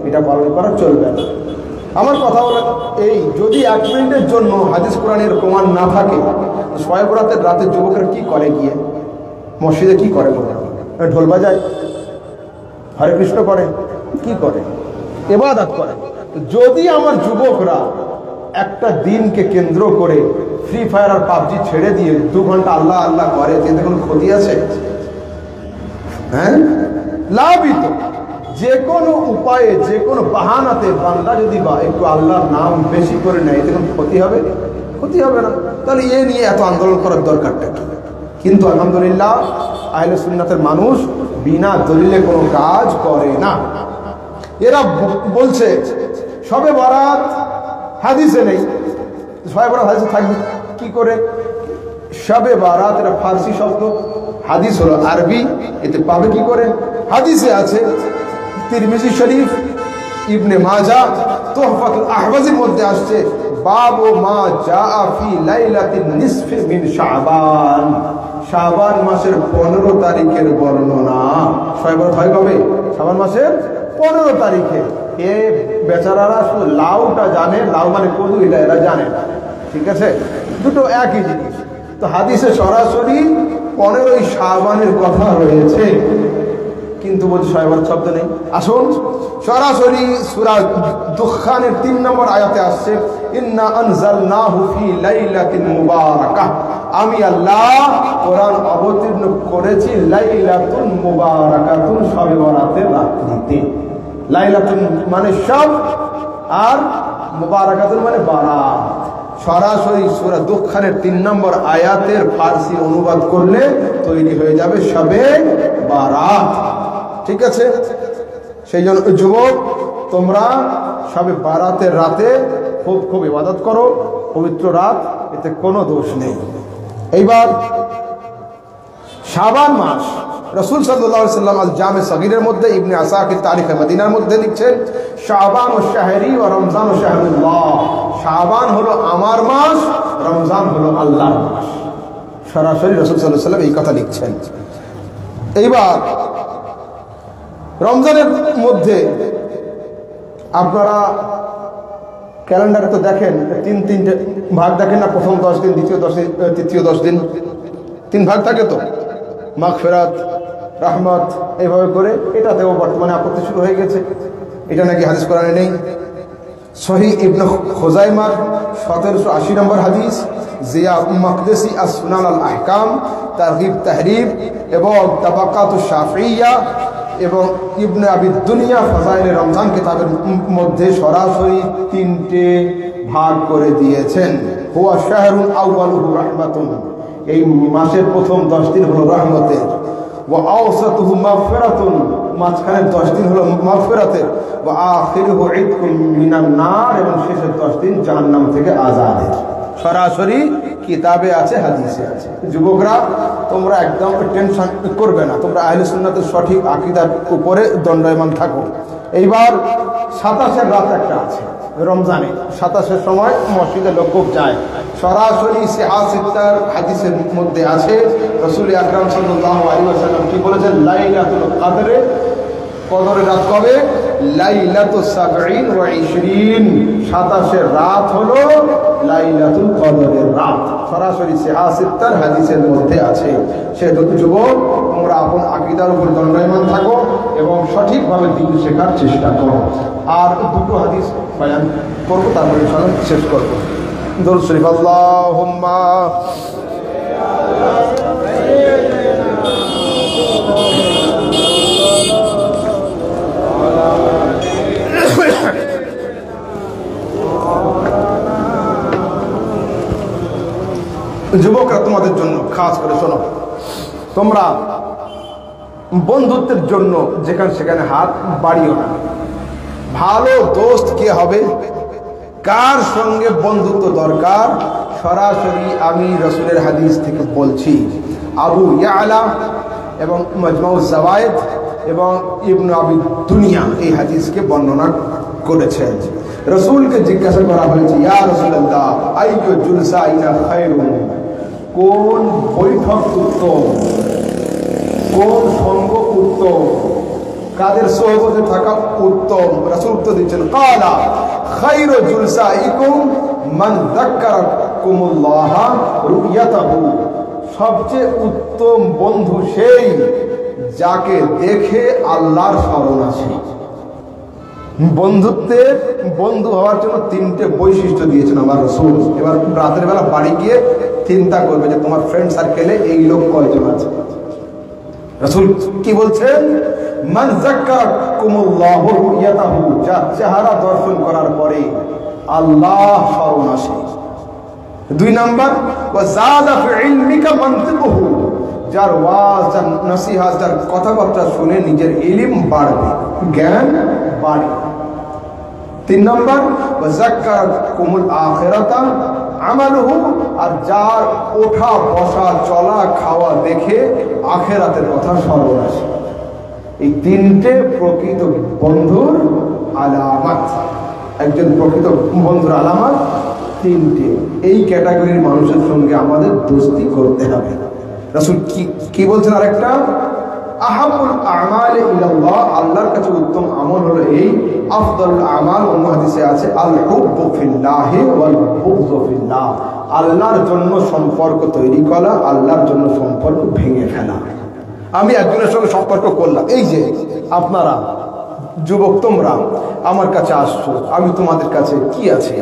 এটা পালন করা চলবে না। আমার কথা হলো এই, যদি 1 মিনিটের জন্য হাদিস কোরআনের প্রমাণ না থাকে, শবে বরাতের রাতে যুবকেরা কি করে? গিয়ে মসজিদে কি করে? ঢোল বাজায়, হরে কৃষ্ণ করে, কি করে? ইবাদত করে। যদি আমার যুবকরা একটা দিনকে কেন্দ্র করে ফ্রি ফায়ার আর পাবজি ছেড়ে দিয়ে 2 ঘন্টা আল্লাহ আল্লাহ করে, এতে কোনো ক্ষতি আছে? হ্যাঁ, লাভই তো। যে কোনো উপায়ে, যে কোনো বাহানাতে বান্দা যদি বা একটু আল্লাহর নাম বেশি করে নেয়, এতে কোনো ক্ষতি হবে? ক্ষতি হবে না। তাহলে এ নিয়ে এত আন্দোলন করার দরকারটা কি? কিন্তু আলহামদুলিল্লাহ আহলে সুন্নাতের মানুষ বিনা দলিলে কোনো কাজ করে না। এরা বলছে শবে বরাত হাদিসে নেই, শবে বরাত হাদিসে থাকবে কি করে? শবে বরাত এটা ফার্সি শব্দ, হাদিস হলো আরবি, এতে পাবে কি করে? হাদিসে আছে, তিরমিজি শরীফ, ইবনে মাজাহ, তুহফাতুল আহওয়াজের মধ্যে আসছে, বাবু মা জাআ ফি লাইলাতিন নিসফি মিন শাবান, শাবান মাসের 15 তারিখের বর্ণনা। শবে বরাত হয় কবে? শাবান মাসের 15 তারিখে। এ বেচারারা শুধু লাউটা জানে, লাউ মানে কদু, এটা এরা জানে না। ঠিক আছে, দুটো একই জিনিস। তো হাদিসে সরাসরি 15ই শাবানের কথা রয়েছে, কিন্তু বলছে শবে বরাত শব্দ নেই। আসুন সরাসরি সূরা দুখানের 3 নম্বর আয়াতে আসছে, ইন্না আনজালনাহু ফি লাইলাতিন মুবারাকাহ, আমি আল্লাহ কোরআন অবতীর্ণ করেছি লাইলাতুন মুবারাকাতুন, শবে বরাতের রাত্রিতে। লাইলাতুন মানে সব, আর মুবারাকাতুন মানে বারাত। সরাসরি সূরা দুখানের 3 নম্বর আয়াতের ফার্সি অনুবাদ করলে তৈরি হয়ে যাবে শবে বারাত। ঠিক আছে, সেই জন্য যুবক তোমরা শবে বারাতের রাতে খুব ইবাদত করো, পবিত্র রাত, এতে কোনো দোষ নেই। এইবার শাবান মাস, রাসূল সাল্লাল্লাহু আলাইহি ওয়াসাল্লাম আল জামে সগীরের মধ্যে ইবনে আসাকির তারিখে মদিনার মধ্যে লিখছেন, শাবান ও শাহরি ও রমজান ও শাহরুল্লাহ, শাবান হলো আমার মাস, রমজান হলো আল্লাহর মাস। সরাসরি রাসূল সাল্লাল্লাহু আলাইহি ওয়াসাল্লাম এই কথা লিখছেন। এইবার রমজানের মধ্যে আপনারা ক্যালেন্ডারে তো দেখেন 3 ভাগ দেখেন না? প্রথম 10 দিন, দ্বিতীয় 10 দিন, তৃতীয় 10 দিন, 3 ভাগ থাকে তো, মাগফিরাত, রহমত, এইভাবে করে। এটাতেও বর্তমানে আপত্তি শুরু হয়ে গেছে, এটা নাকি হাদিস কোরআনে নেই। সহিহ ইবনে খুজাইমার 1780 নম্বর হাদিস, জিয়া মাকদেসি আস-সুনান আল আহকাম, তারগিব তাহরিব এবং তাবাকাতুশ শাফিইয়া এবং ইবনে আবি দুনিয়া ফাজাইলে রমজান কিতাবের মধ্যে সরাসরি 3টে ভাগ করে দিয়েছেন। হুয়া শাহরুন আউয়ালুহু রাহমাতুন, এই মাসের প্রথম 10 দিন হলো রহমতের, ওয়া আওসাতুহু মাগফিরাতুন, মাঝখানের 10 দিন হলো মাগফিরাতের, ওয়া আখিরুহু ইতকুম মিনান নার, এবং শেষের 10 দিন জাহান্নাম থেকে আযাদের। সরাসরি কিতাবে আছে, হাদিসে আছে। যুবকরা তোমরা একদম টেনশন করবে না, তোমরা আহলে সুন্নাতের সঠিক আকীদার উপরে দণ্ডায়মান থাকো। এইবার 27-এর রাত একটা আছে রমজানে, 27-এর সময় মসজিদে লোক খুব যায়। সরাসরি সিহাসিত্তার হাদিসের মধ্যে আছে রাসূল আকরাম সাল্লাল্লাহু আলাইহি ওয়াসাল্লাম কি বলেছেন, লাইলাতুল কদরে, কদরের রাত কবে? লাইলাতুস 27 ওয়া 20, 27-এর রাত হলো লাইলাতুল কদরের রাত। সরাসরি সিহাসিত্তার হাদিসের মধ্যে আছে। সেহেতু যুবক, তোমরা আপন আকীদার উপর দণ্ডায়মান থাকো এবং সঠিকভাবে দ্বীন শেখার চেষ্টা করো। আর দুটো হাদিস বয়ান করবো, তারপরে ইনশাআল্লাহ শেষ করবো। দরুদ শরীফ। আল্লাহুম্মা যুবকরা, তোমাদের জন্য খাস করে শোনো, তোমরা বন্ধুত্বের জন্য যেখানে সেখানে হাত বাড়িও না। ভালো দোস্ত কে হবে, কার সঙ্গে বন্ধুত্ব দরকার, সরাসরি আমি রাসূলের হাদিস থেকে বলছি। আবু ইয়ালা এবং মাজমাউজ জাওয়ায়েদ এবং ইবনে আবি দুনিয়া এই হাদিসকে বর্ণনা করেছেন। রাসূলকে জিজ্ঞাসা করা হয়েছে, ইয়া রাসূলুল্লাহ আইয়ু জুলসাইনা খায়রুন, কোন বৈঠক উত্তম, কোন সঙ্গ উত্তম, কাদের সোহবতে থাকা উত্তম? রাসূল উত্তর দিচ্ছেন, ক্বালা খায়রু জুলসাইকুম মান যাক্কারাকুমুল্লাহ রুয়াতাহু, সবচেয়ে উত্তম বন্ধু সেই যাকে দেখে আল্লাহর স্মরণ আসে। বন্ধুত্বের বন্ধু হওয়ার জন্য 3টে বৈশিষ্ট্য দিয়েছেন আমার রাসূল। এবার রাতের বেলা বাড়ি গিয়ে চিন্তা করবে যে তোমার ফ্রেন্ড সার্কেলে এই লোক কয়জন আছে। রাসূল কি বলছেন, মান যাক্কারাকুমুল্লাহু রুয়াতাহু, যার চেহারা দর্শন করার পরে আল্লাহ স্মরণ আসে। 2 নাম্বার, ওয়া যাদা ফি ইলমিকা মানতিকুহু, যার ওয়াজ, যার নসিহত, যার কথাবার্তা শুনে নিজের ইলম বাড়বে, জ্ঞান বাড়বে। 3 নম্বর, ওয়া যাক্কারাকুমুল আখিরাতা আমালুহু, আর যার ওঠা বসা চলা খাওয়া দেখে আখিরাতের কথা স্মরণ আসে। এই 3টে প্রকৃত বন্ধুর আলামত। একজন প্রকৃত বন্ধুর আলামত 3টে। এই ক্যাটাগরির মানুষের সঙ্গে আমাদের দোস্তি করতে হবে। রাসূল কি বলছেন আরেকটা, আহাবুল আমালি ইলাল্লাহ, আল্লাহর কাছে উত্তম আমল হলো এই, আফদালুল আমাল, অন্য হাদিসে আছে আল হুব্বু ফিল্লাহি ওয়াল বুগযু ফিল্লাহ, আল্লাহর জন্য সম্পর্ক তৈরি করা, আল্লাহর জন্য সম্পর্ক ভেঙে ফেলা। আমি একজনের সঙ্গে সম্পর্ক করলাম, এই যে আপনারা যুবক, তোমরা আমার কাছে আসছো, আমি তোমাদের কাছে কি আছে,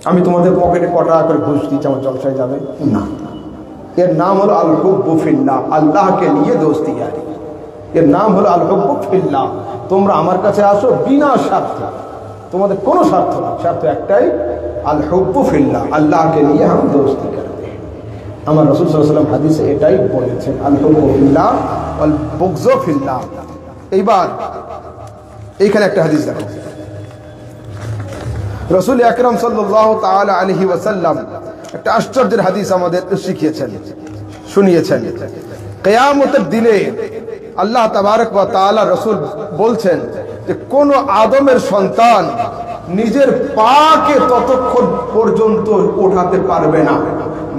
আমি তোমাদের পকেটে কত টাকা করে ঘুষ দিচ্ছি আমার জলসায় যাবে না। এর নাম হলো আল হুব্বু ফিল্লাহ, আল্লাহকে নিয়ে দোস্তি জারি। এর নাম হলো আল হুব্বু ফিল্লাহ। তোমরা আমার কাছে আসো বিনা স্বার্থে, তোমাদের কোনো স্বার্থ না, স্বার্থ একটাই, আল হুব্বু ফিল্লাহ, আল্লাহকে নিয়ে हम দোস্তি করতে। আমার রাসূল সাল্লাল্লাহু আলাইহি ওয়াসাল্লাম হাদিসে এটাই বলেছেন, আল হুব্বু ফিল্লাহ ওয়াল বুগযু ফিল্লাহ। এইবার এইখানে একটা হাদিস দেখো, রাসূল আকরাম সাল্লাল্লাহু তাআলা আলাইহি ওয়াসাল্লাম একটা আশ্চর্যের হাদিস আমাদের শিখিয়েছেন, শুনিয়েছেন। কিয়ামতের দিনে আল্লাহ তাবারক ওয়া তাআলা, রাসূল বলছেন যে কোন আদমের সন্তান নিজের পাকে ততক্ষণ পর্যন্ত ওঠাতে পারবে না,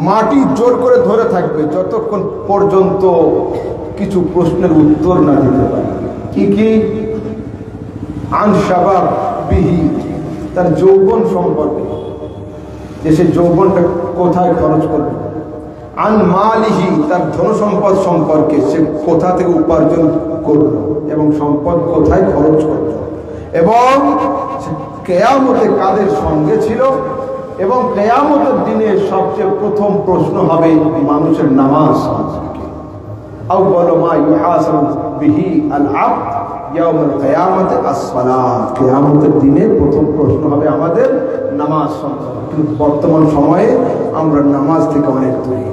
মাটি জোর করে ধরে থাকবে যতক্ষণ পর্যন্ত কিছু প্রশ্নের উত্তর না দিতে পারে। কি কি? আন শাবাব বিহি, তার যৌবন সম্পর্কে, যে সে যৌবনটা কোথায় খরচ করবে। আন মালিহি, তার ধন সম্পদ সম্পর্কে, সে কোথা থেকে উপার্জন করলো এবং সম্পদ কোথায় খরচ করলো, এবং কিয়ামতে কাদের সঙ্গে ছিল, এবং কিয়ামতের দিনে সবচেয়ে প্রথম প্রশ্ন হবে মানুষের নামাজ সম্পর্কে। আউয়ালু মা ইউহাসাবু বিহি আল আবদ ইয়াউমুল কিয়ামতি আস-সালাত, কিয়ামতের দিনে প্রথম প্রশ্ন হবে আমাদের নামাজ সম্পর্কে। কিন্তু বর্তমান সময়ে আমরা নামাজ থেকে অনেক দূরে,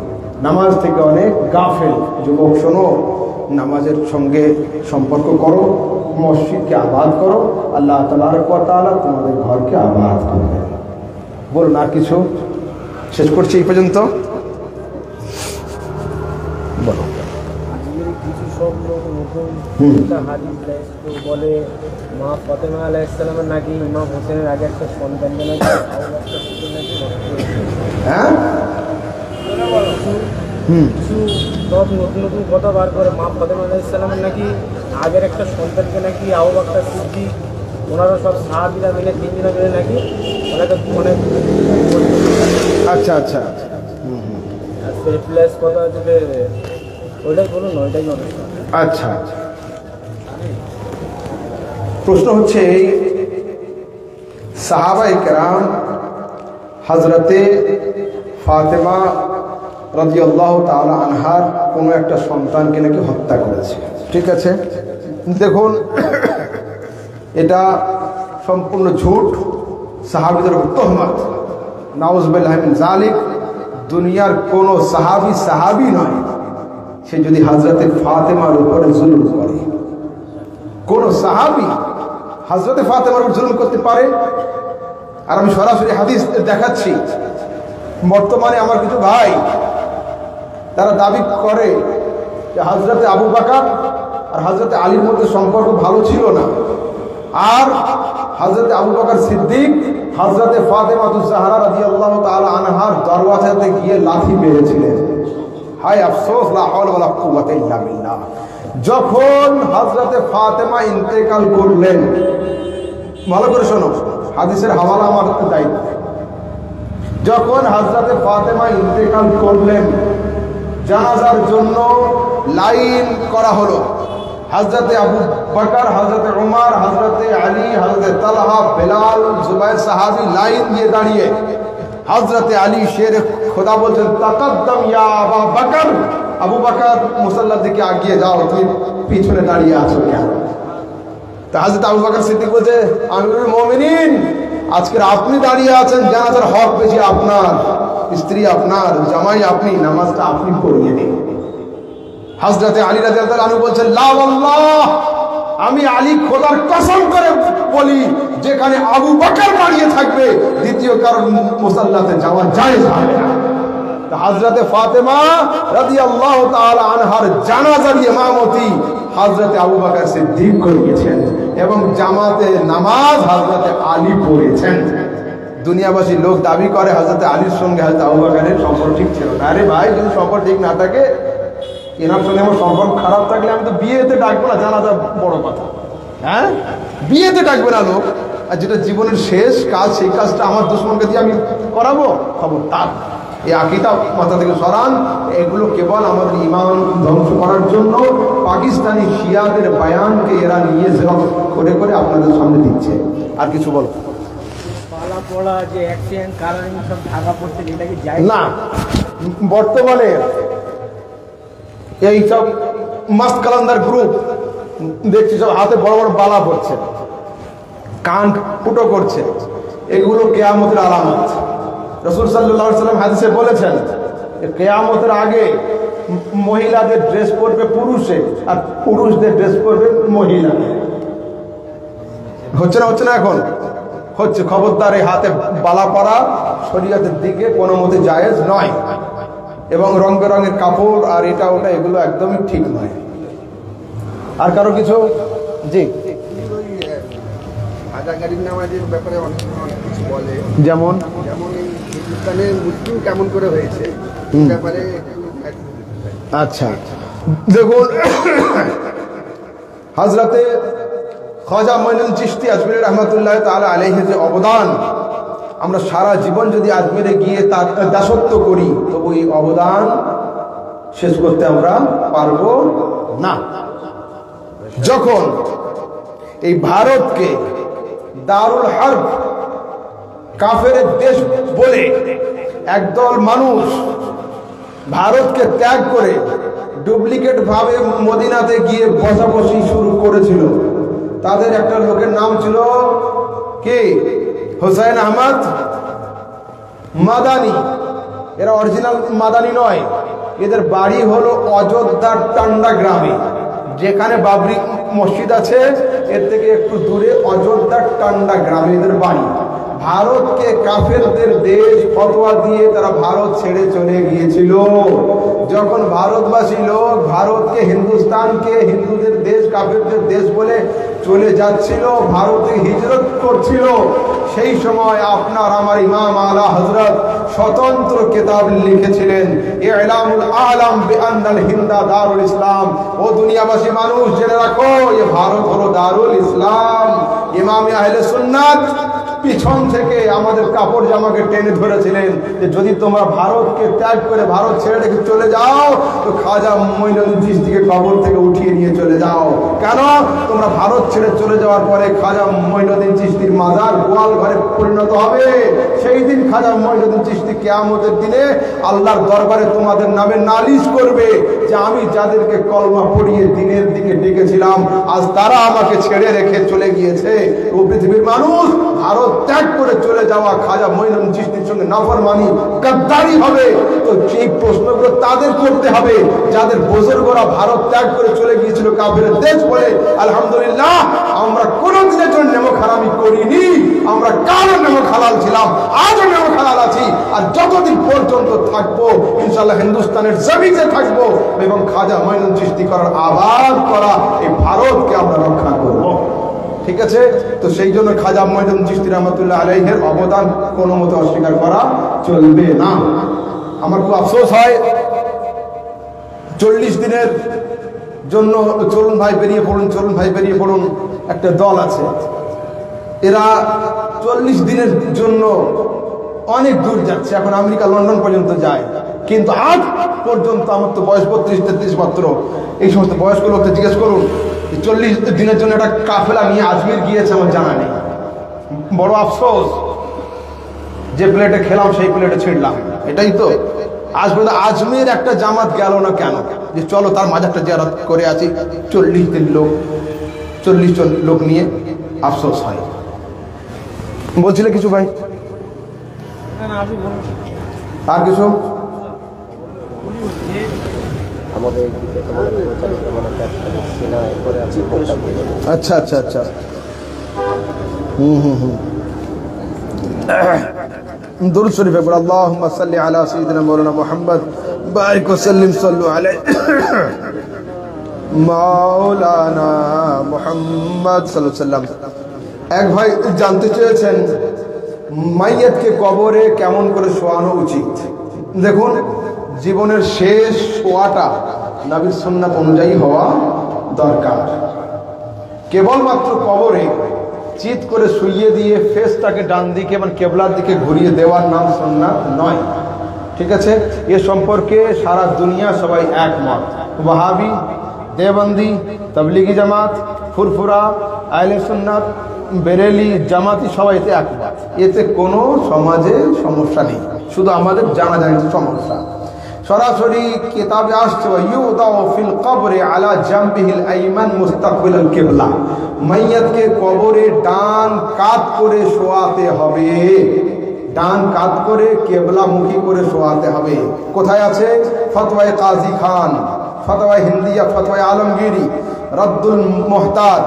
নামাজ থেকে অনেক গাফেল। যুবক শোনো, নামাজের সঙ্গে সম্পর্ক করো, মসজিদকে আবাদ করো, আল্লাহ তাবারক ওয়া তাআলা তোমাদের ঘরকে আবাদ করবেন। বলুন আর কিছু? শেষ করছি এই পর্যন্ত। বলো।
সব লোক নতুন একটা হাদিস দেয়, তো বলে মা ফাতেমা আলাইহিস সালামের নাকি ইমাম হোসেনের আগে একটা সন্তানকে নাকি আবু বকর সিদ্দিক নাকি নষ্ট করেছে।
হ্যাঁ
কিছু সব নতুন নতুন কথা বার করে মা ফাতেমা আলাইহিস সালামের নাকি আগের একটা সন্তানকে নাকি আবু বকর সিদ্দিক, ওনারা সব সাহাবীরা মিলে তিনজনে মিলে নাকি ওনাকে অনেক
আচ্ছা আচ্ছা
সেই প্লেস কথা হচ্ছে ওইটাই বলুন, ওইটাই অনেক
আচ্ছা প্রশ্ন হচ্ছে সাহাবায়ে কেরাম হযরতে ফাতেমা রাদিয়াল্লাহু তাআলা আনহার কোনো একটা সন্তানকে নাকি হত্যা করেছে। ঠিক আছে, দেখুন এটা সম্পূর্ণ ঝুট, সাহাবীদের তুহমত, নাউজুবিল্লাহি মিন যালিক। দুনিয়ার কোনো সাহাবী নয় সে যদি হযরতে ফাতেমার উপরে জুলুম করে। কোন সাহাবী হযরতে ফাতেমার উপর জুলুম করতে পারে? আর আমি সরাসরি হাদিস দেখাচ্ছি। বর্তমানে আমার কিছু ভাই তারা দাবি করে যে হযরতে আবু বকর আর হযরতে আলীর মধ্যে সম্পর্ক ভালো ছিল না, আর হযরতে আবু বকর সিদ্দিক হযরতে ফাতেমাতুজ জাহরা রাদিয়াল্লাহু তাআলা আনহার দরওয়াজাতে গিয়ে লাথি মেরেছিলেন। হায় আফসোস, লা হাওলা ওয়ালা কুওয়াতা ইল্লা বিল্লাহ। যখন হযরতে ফাতেমা ইন্তেকাল করলেন, ভালো করে শোনো, হাদিসের হাওয়ালা আমার দায়িত্ব। যখন হযরতে ফাতেমা ইন্তেকাল করলেন, জানাজার জন্য লাইন করা হলো। হযরতে আবু বকর, হযরতে উমর, হযরতে আলী, হযরতে তালহা, বেলাল, জুবাইর সাহাবী লাইন দিয়ে দাঁড়িয়ে। হযরতে আলী শেরে খোদা বলছেন, তাকাদ্দাম ইয়া আবু বকর, আবু বকর মুসাল্লার দিকে এগিয়ে যাও, তুমি পিছনে দাঁড়িয়ে আছো কেন? তা হযরত আবু বকর সিদ্দিক বলছে, আমিরুল মুমিনিন, আজকে আপনি দাঁড়িয়ে আছেন, জানাজার হক বেশি আপনার, স্ত্রী আপনার, জামাই আপনি, নামাজটা আপনি পড়িয়ে দিন। হযরতে আলী রাদিয়াল্লাহু আনহু বলছেন, লা ওয়াল্লাহ, আমি আলী খোদার কসম করে বলি, যেখানে আবু বকর দাঁড়িয়ে থাকবে দ্বিতীয় কারণ মুসাল্লাতে যাওয়া জায়েজ হবে না। হযরতে ফাতেমা রাদিয়াল্লাহু তাআলা আনহার জানাজার ইমামতি হযরতে আবু বকর সিদ্দিক করিয়েছেন এবং জামাতে নামাজ হযরতে আলী পড়েছেন। দুনিয়াবাসী লোক দাবি করে হযরতে আলীর সঙ্গে হযরত আবু বকরের সম্পর্ক ঠিক ছিল না। আরে ভাই, যদি সম্পর্ক ঠিক না থাকে, এনার সঙ্গে আমার সম্পর্ক খারাপ থাকলে আমি তো বিয়েতে ডাকবো না, জানাজা বড় কথা। হ্যাঁ, বিয়েতে ডাকবে না লোক, আর যেটা জীবনের শেষ কাজ সেই কাজটা আমার দুশ্মনকে দিয়ে আমি করাবো, খবর তার। এই আকীদা মাথা থেকে সরান। এগুলো কেবল আমাদের ঈমান ধ্বংস করার জন্য পাকিস্তানি শিয়াদের বয়ানকে এরা নিয়ে জেরক্স করে করে আপনাদের সামনে দিচ্ছে। আর কিছু বল
পালা পড়া যে অ্যাক্সিডেন্ট কারণে সব ঢাকা পড়ছে, এটা কি যায়
না? বর্তমানে এই সব মাস্ট কালান্দার গ্রুপ দেখছি সব হাতে বড় বড় বালা পড়ছে, কান ফুটো করছে, এগুলো কিয়ামতের আলামত। রাসূল সাল্লাল্লাহু আলাইহি ওয়াসাল্লাম হাদিসে বলেছেন যে কিয়ামতের আগে মহিলাদের ড্রেস পরবে পুরুষে, আর পুরুষদের ড্রেস পরবে মহিলা। হচ্ছে না এখন? হচ্ছে। খবরদার, এই হাতে বালা পরা শরীয়তের দিকে কোনো মতে জায়েজ নয়, এবং রং বেরঙের কাপড় আর এটা ওটা এগুলো একদমই ঠিক নয়। আর কারো কিছু? জি,
হাজারগাড়ির নামাজের ব্যাপারে অনেক কিছু বলে,
যেমন
এই হিন্দুস্তানের মৃত্যু কেমন করে হয়েছে ব্যাপারে।
আচ্ছা, দেখুন, হযরতে খাজা মঈনুদ্দিন চিশতি আজমিরি রহমাতুল্লাহ তাআলা আলাইহি যে অবদান, আমরা সারা জীবন যদি আজমিরে গিয়ে তার দাসত্ব করি তবু এই অবদান শেষ করতে আমরা পারবো না। যখন এই ভারতকে দারুল হারব, কাফেরের দেশ বলে একদল মানুষ ভারতকে ত্যাগ করে ডুপ্লিকেট ভাবে মদিনাতে গিয়ে বসাবসি শুরু করেছিল, তাদের একটা লোকের নাম ছিল কে? হুসাইন আহমদ মাদানি। এরা অরিজিনাল মাদানি নয়, এদের বাড়ি হলো অযোধ্যার টান্ডা গ্রামে, যেখানে বাবরি মসজিদ আছে এর থেকে একটু দূরে অযোধ্যার টান্ডা গ্রামে এদের বাড়ি। ভারতকে কাফেরদের দেশ ফতোয়া দিয়ে তারা ভারত ছেড়ে চলে গিয়েছিল। যখন ভারতবাসী লোক ভারতকে হিন্দুস্তানকে হিন্দুদের দেশ কাফেরদের দেশ বলে চলে যাচ্ছিল, ভারতে হিজরত করছিল, সেই সময় আপনার আমার ইমাম আলা হযরত স্বতন্ত্র কিতাব লিখেছিলেন, ইলামুল আলাম বিআন্নাল হিন্দা দারুল ইসলাম। ও দুনিয়াবাসী মানুষ জেনে রাখো, এ ভারত হলো দারুল ইসলাম। ইমামে আহলে সুন্নাত পিছন থেকে আমাদের কাপড় জামাকে টেনে ধরেছিলেন যে যদি তোমরা ভারতকে ত্যাগ করে ভারত ছেড়ে রেখে চলে যাও তো খাজা মঈনুদ্দিন চিশতিকে কবর থেকে উঠিয়ে নিয়ে চলে যাও। কেন? তোমরা ভারত ছেড়ে চলে যাওয়ার পরে খাজা মঈনুদ্দিন চিশতির মাজার গোয়াল ঘরে পরিণত হবে। সেই দিন খাজা মঈনুদ্দিন চিশতি কিয়ামতের দিনে আল্লাহর দরবারে তোমাদের নামে নালিশ করবে যে আমি যাদেরকে কলমা পড়িয়ে দিনের দিকে ডেকেছিলাম আজ তারা আমাকে ছেড়ে রেখে চলে গিয়েছে। ও পৃথিবীর মানুষ, ভারত ত্যাগ করে চলে যাওয়া খাজা মঈনুদ্দিন চিশতির সঙ্গে নাফরমানি গাদ্দারি হবে। তো সেই প্রশ্নগুলো তাদের করতে হবে যাদের বুজুর্গরা ভারত ত্যাগ করে চলে গিয়েছিল কাফেরের দেশ বলে। আলহামদুলিল্লাহ, আমরা কোনোদিনের জন্য নেমক হারামি করিনি, আমরা কারো নেমক হালাল ছিলাম, আজও নেমক হালাল আছি। আর যতদিন পর্যন্ত থাকবো ইনশাআল্লাহ হিন্দুস্তানের জমিনে থাকবো এবং খাজা মঈনুদ্দিন চিশতি করার আবাদ করা এই ভারতকে আমরা রক্ষা করব। ঠিক আছে? তো সেই জন্য খাজা মঈনুদ্দিন চিশতি রহমাতুল্লাহ আলাইহির অবদান কোনো মতে অস্বীকার করা চলবে না। আমার খুব আফসোস হয়, 40 দিনের জন্য চলুন ভাই বেরিয়ে পড়ুন, চলুন ভাই বেরিয়ে পড়ুন একটা দল আছে, এরা 40 দিনের জন্য অনেক দূর যাচ্ছে, এখন আমেরিকা লন্ডন পর্যন্ত যায়। কিন্তু আজ পর্যন্ত আমার তো বয়স 32-33 মাত্র, এই সমস্ত বয়স্ক লোকদের জিজ্ঞেস করুন 40 দিনের জন্য একটা কাফেলা নিয়ে আজমির গিয়েছে আমার জানা নেই। বড় আফসোস, যে প্লেটে খেলাম সেই প্লেটে ছিঁড়লাম। এটাই তো আজ পর্যন্ত আজমির একটা জামাত গেল না কেন? যে চলো তার মাঝারটা জিয়ারত করে আছি, 40 জন লোক নিয়ে আফসোস হয়। বলছিলে কিছু ভাই? আর কিছু? আচ্ছা আচ্ছা আচ্ছা, দুরূদ শরীফে পড়ো, আল্লাহুম্মা সাল্লি আলা সাইয়্যিদিনা মাওলানা মুহাম্মদ বারিক ওয়া সাল্লিম সাল্লু আলাইহি মাওলানা মুহাম্মদ সাল্লাল্লাহু আলাইহি ওয়াসাল্লাম। এক ভাই জানতে চেয়েছেন মাইয়াতকে কবরে কেমন করে শোয়ানো উচিত। দেখুন, জীবনের শেষ শোয়াটা নবীর সুন্নাত অনুযায়ী হওয়া দরকার। কেবলমাত্র কবরে চিৎ করে শুইয়ে দিয়ে ফেসটাকে ডান দিকে মানে কেবলার দিকে ঘুরিয়ে দেওয়ার নাম সুন্নাত নয়। ঠিক আছে? এ সম্পর্কে সারা দুনিয়া সবাই একমত। ওয়াহাবি, দেওবন্দি, তাবলিগি জামাত, ফুরফুরা, আহলে সুন্নাত, বেরেলি, জামাতি সবাই এতে একমত। এতে কোনো সমাজে সমস্যা নেই, শুধু আমাদের জানা যায় সমস্যা। সরাসরি কিতাবে আসছে ইউদাউ ফিল কবরে আলা জামবিহিল আইমান মুস্তাকবিলাল কিবলা, মাইয়াতকে কবরে ডান কাত করে শোয়াতে হবে, ডান কাত করে কেবলামুখী করে শোয়াতে হবে। কোথায় আছে? ফতওয়ায়ে কাজী খান, ফতওয়ায়ে হিন্দিয়া, ফতওয়ায়ে আলমগীরি, রদ্দুল মুহতার,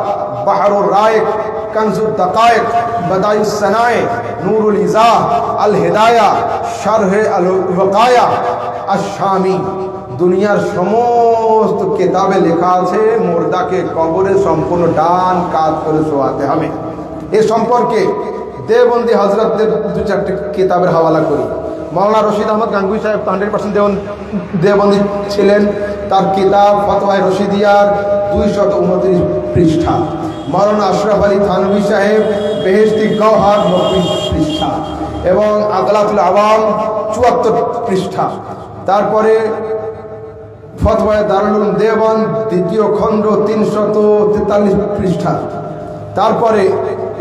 বাহরুর রায়েক, কানজুদ দাকায়েক, বাদাইউস সানায়ে, নূরুল ইজাহ, আল হিদায়া, শারহে আল ওয়াকায়া, আশ-শামি। দুনিয়ার সমস্ত কিতাবে লেখা আছে মুর্দাকে কবরে সম্পূর্ণ ডান কাত করে শোয়াতে হবে। এ সম্পর্কে দেওবন্দি হযরতদের 2-4টি কিতাবের হাওয়ালা করি। মাওলানা রশিদ আহমদ গাঙ্গুহি সাহেব 100% দেওবন্দি ছিলেন, তার কিতাব ফতওয়ায়ে রশিদিয়ার 229 পৃষ্ঠা। মাওলানা আশরাফ আলী থানভী সাহেব বেহেশতি গওহার 90 পৃষ্ঠা এবং আগলাতুল আওয়াম 74 পৃষ্ঠা। তারপরে ফতওয়ায়ে দারুল উলুম দেওবন্দ 2য় খণ্ড 343 পৃষ্ঠা। তারপরে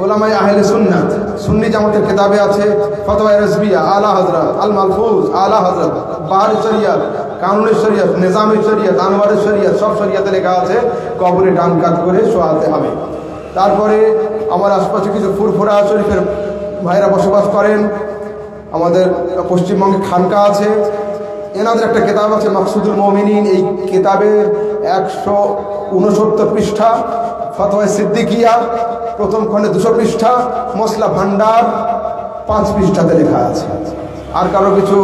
উলামায়ে আহলে সুন্নাত সুন্নি জামাতের কিতাবে আছে ফতওয়ায়ে রাজবিয়া, আলা হযরত, আল মালফুজ, আলা হযরত, বাহর শরিয়ত, কানুনে শরিয়ত, নিজামে শরিয়ত, আনওয়ারে শরিয়ত, সব শরিয়তে লেখা আছে কবরে ডান কাত করে শোয়াতে হবে। তারপরে আমার আশপাশে কিছু ফুরফুরা শরীফের ভাইরা বসবাস করেন, আমাদের পশ্চিমবঙ্গে খানকা আছে, এনাদের একটা কিতাব আছে মাকসুদুল মুমিনিন, এই কিতাবের 169 পৃষ্ঠা। ফতওয়ায়ে সিদ্দিকিয়া প্রথম খণ্ডে 200 পৃষ্ঠা। মসলা ভান্ডার 5 পৃষ্ঠাতে লেখা আছে। আর কারো কিছু,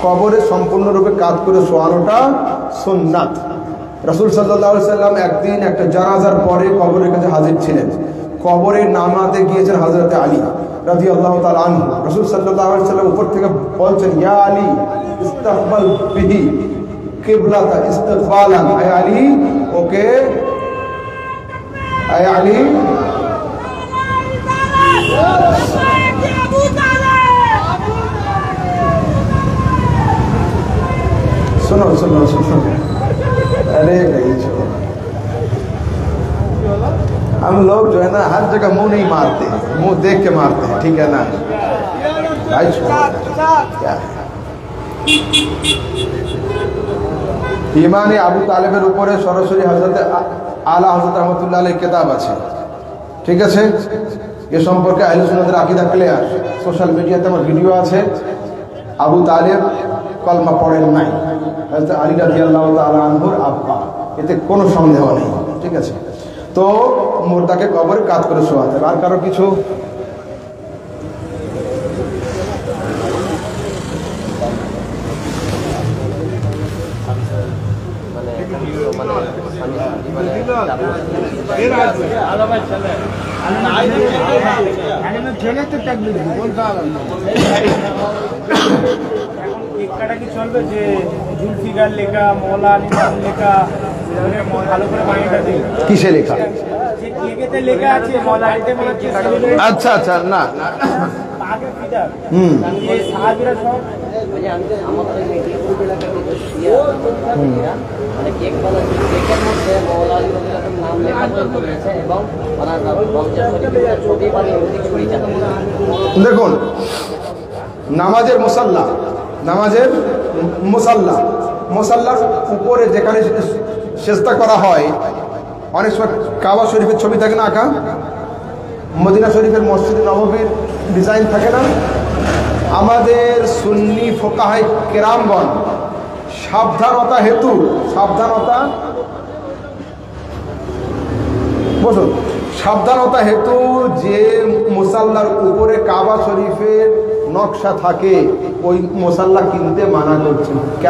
কবরে সম্পূর্ণরূপে কাত করে শোয়ানোটা সুন্নাত। রাসূল সাল্লাল্লাহু আলাইহি সাল্লাম একদিন একটা জানাজার পরে কবরের কাছে হাজির ছিলেন। কবরে নামাতে গিয়েছেন হযরত আলী রাদিয়াল্লাহু তাআলা আনহু। রাসূল সাল্লাল্লাহু আলাইহি সাল্লাম উপর থেকে বলছেন, ইয়া আলী ইস্তাকবাল বিহি কিবলাতা ইস্তিকবালান, আয় আলী, ওকে আয় আলী, सुनो सुनो सुनो, अरे नहीं छोड़ो, हम लोग जो है ना हर जगह मुंह नहीं मारते, मुंह देख के मारते हैं, ठीक है ना भाई? क्या ইমানে আবু তালেবের উপরে সরাসরি হযরত আলা হযরত রহমাতুল্লাহ আলাইহির কিতাব আছে, ঠিক আছে? এ সম্পর্কে আহলে সুন্নাতের আকীদা ক্লিয়ার। সোশ্যাল মিডিয়াতে আমার ভিডিও আছে। আবু তালেব কলমা পড়েন নাই, হযরত আলী রাদিয়াল্লাহু তাআলা আনহুর আব্বা, এতে কোনো সন্দেহ নেই, ঠিক আছে? তো মুর্দাকে কবরে কাত করে শোয়াতে হবে। আর কারো কিছু?
কি চলবে যে জুলফিকার লেখা, মৌলানা নাম লেখা, ভালো করে বানিয়ে দিই।
কিসে লেখা?
যে কেকেতে লেখা আছে মৌলানাতে বলে কি?
আচ্ছা আচ্ছা, না
আগে ফিদার এই সাহাবীরা সব
আমাদের মেদিনীপুর এলাকার কিছু শিয়া মানে কেক বানায়, কেকের মধ্যে মৌলা আলী রাদিয়াল্লাহু নাম লেখা রয়েছে এবং ওনার রমজান শরীফের ছবি বানিয়ে ছড়িয়ে যাচ্ছে।
দেখুন, নামাজের মুসাল্লা, নামাজের মুসাল্লা, মুসাল্লার উপরে যেখানে সেজদা করা হয়, অনেক সময় কাবা শরীফের ছবি থাকে না আঁকা, মদিনা শরীফের মসজিদে নববীর ডিজাইন থাকে না। আমাদের সুন্নি ফোকাহায়ে কেরামগণ সাবধানতা হেতু, সাবধানতা বসুন, সাবধানতা হেতু যে মুসাল্লার উপরে কাবা শরীফের নকশা থাকে ওই মুসাল্লা কিনতে মানা করছেন। কেন?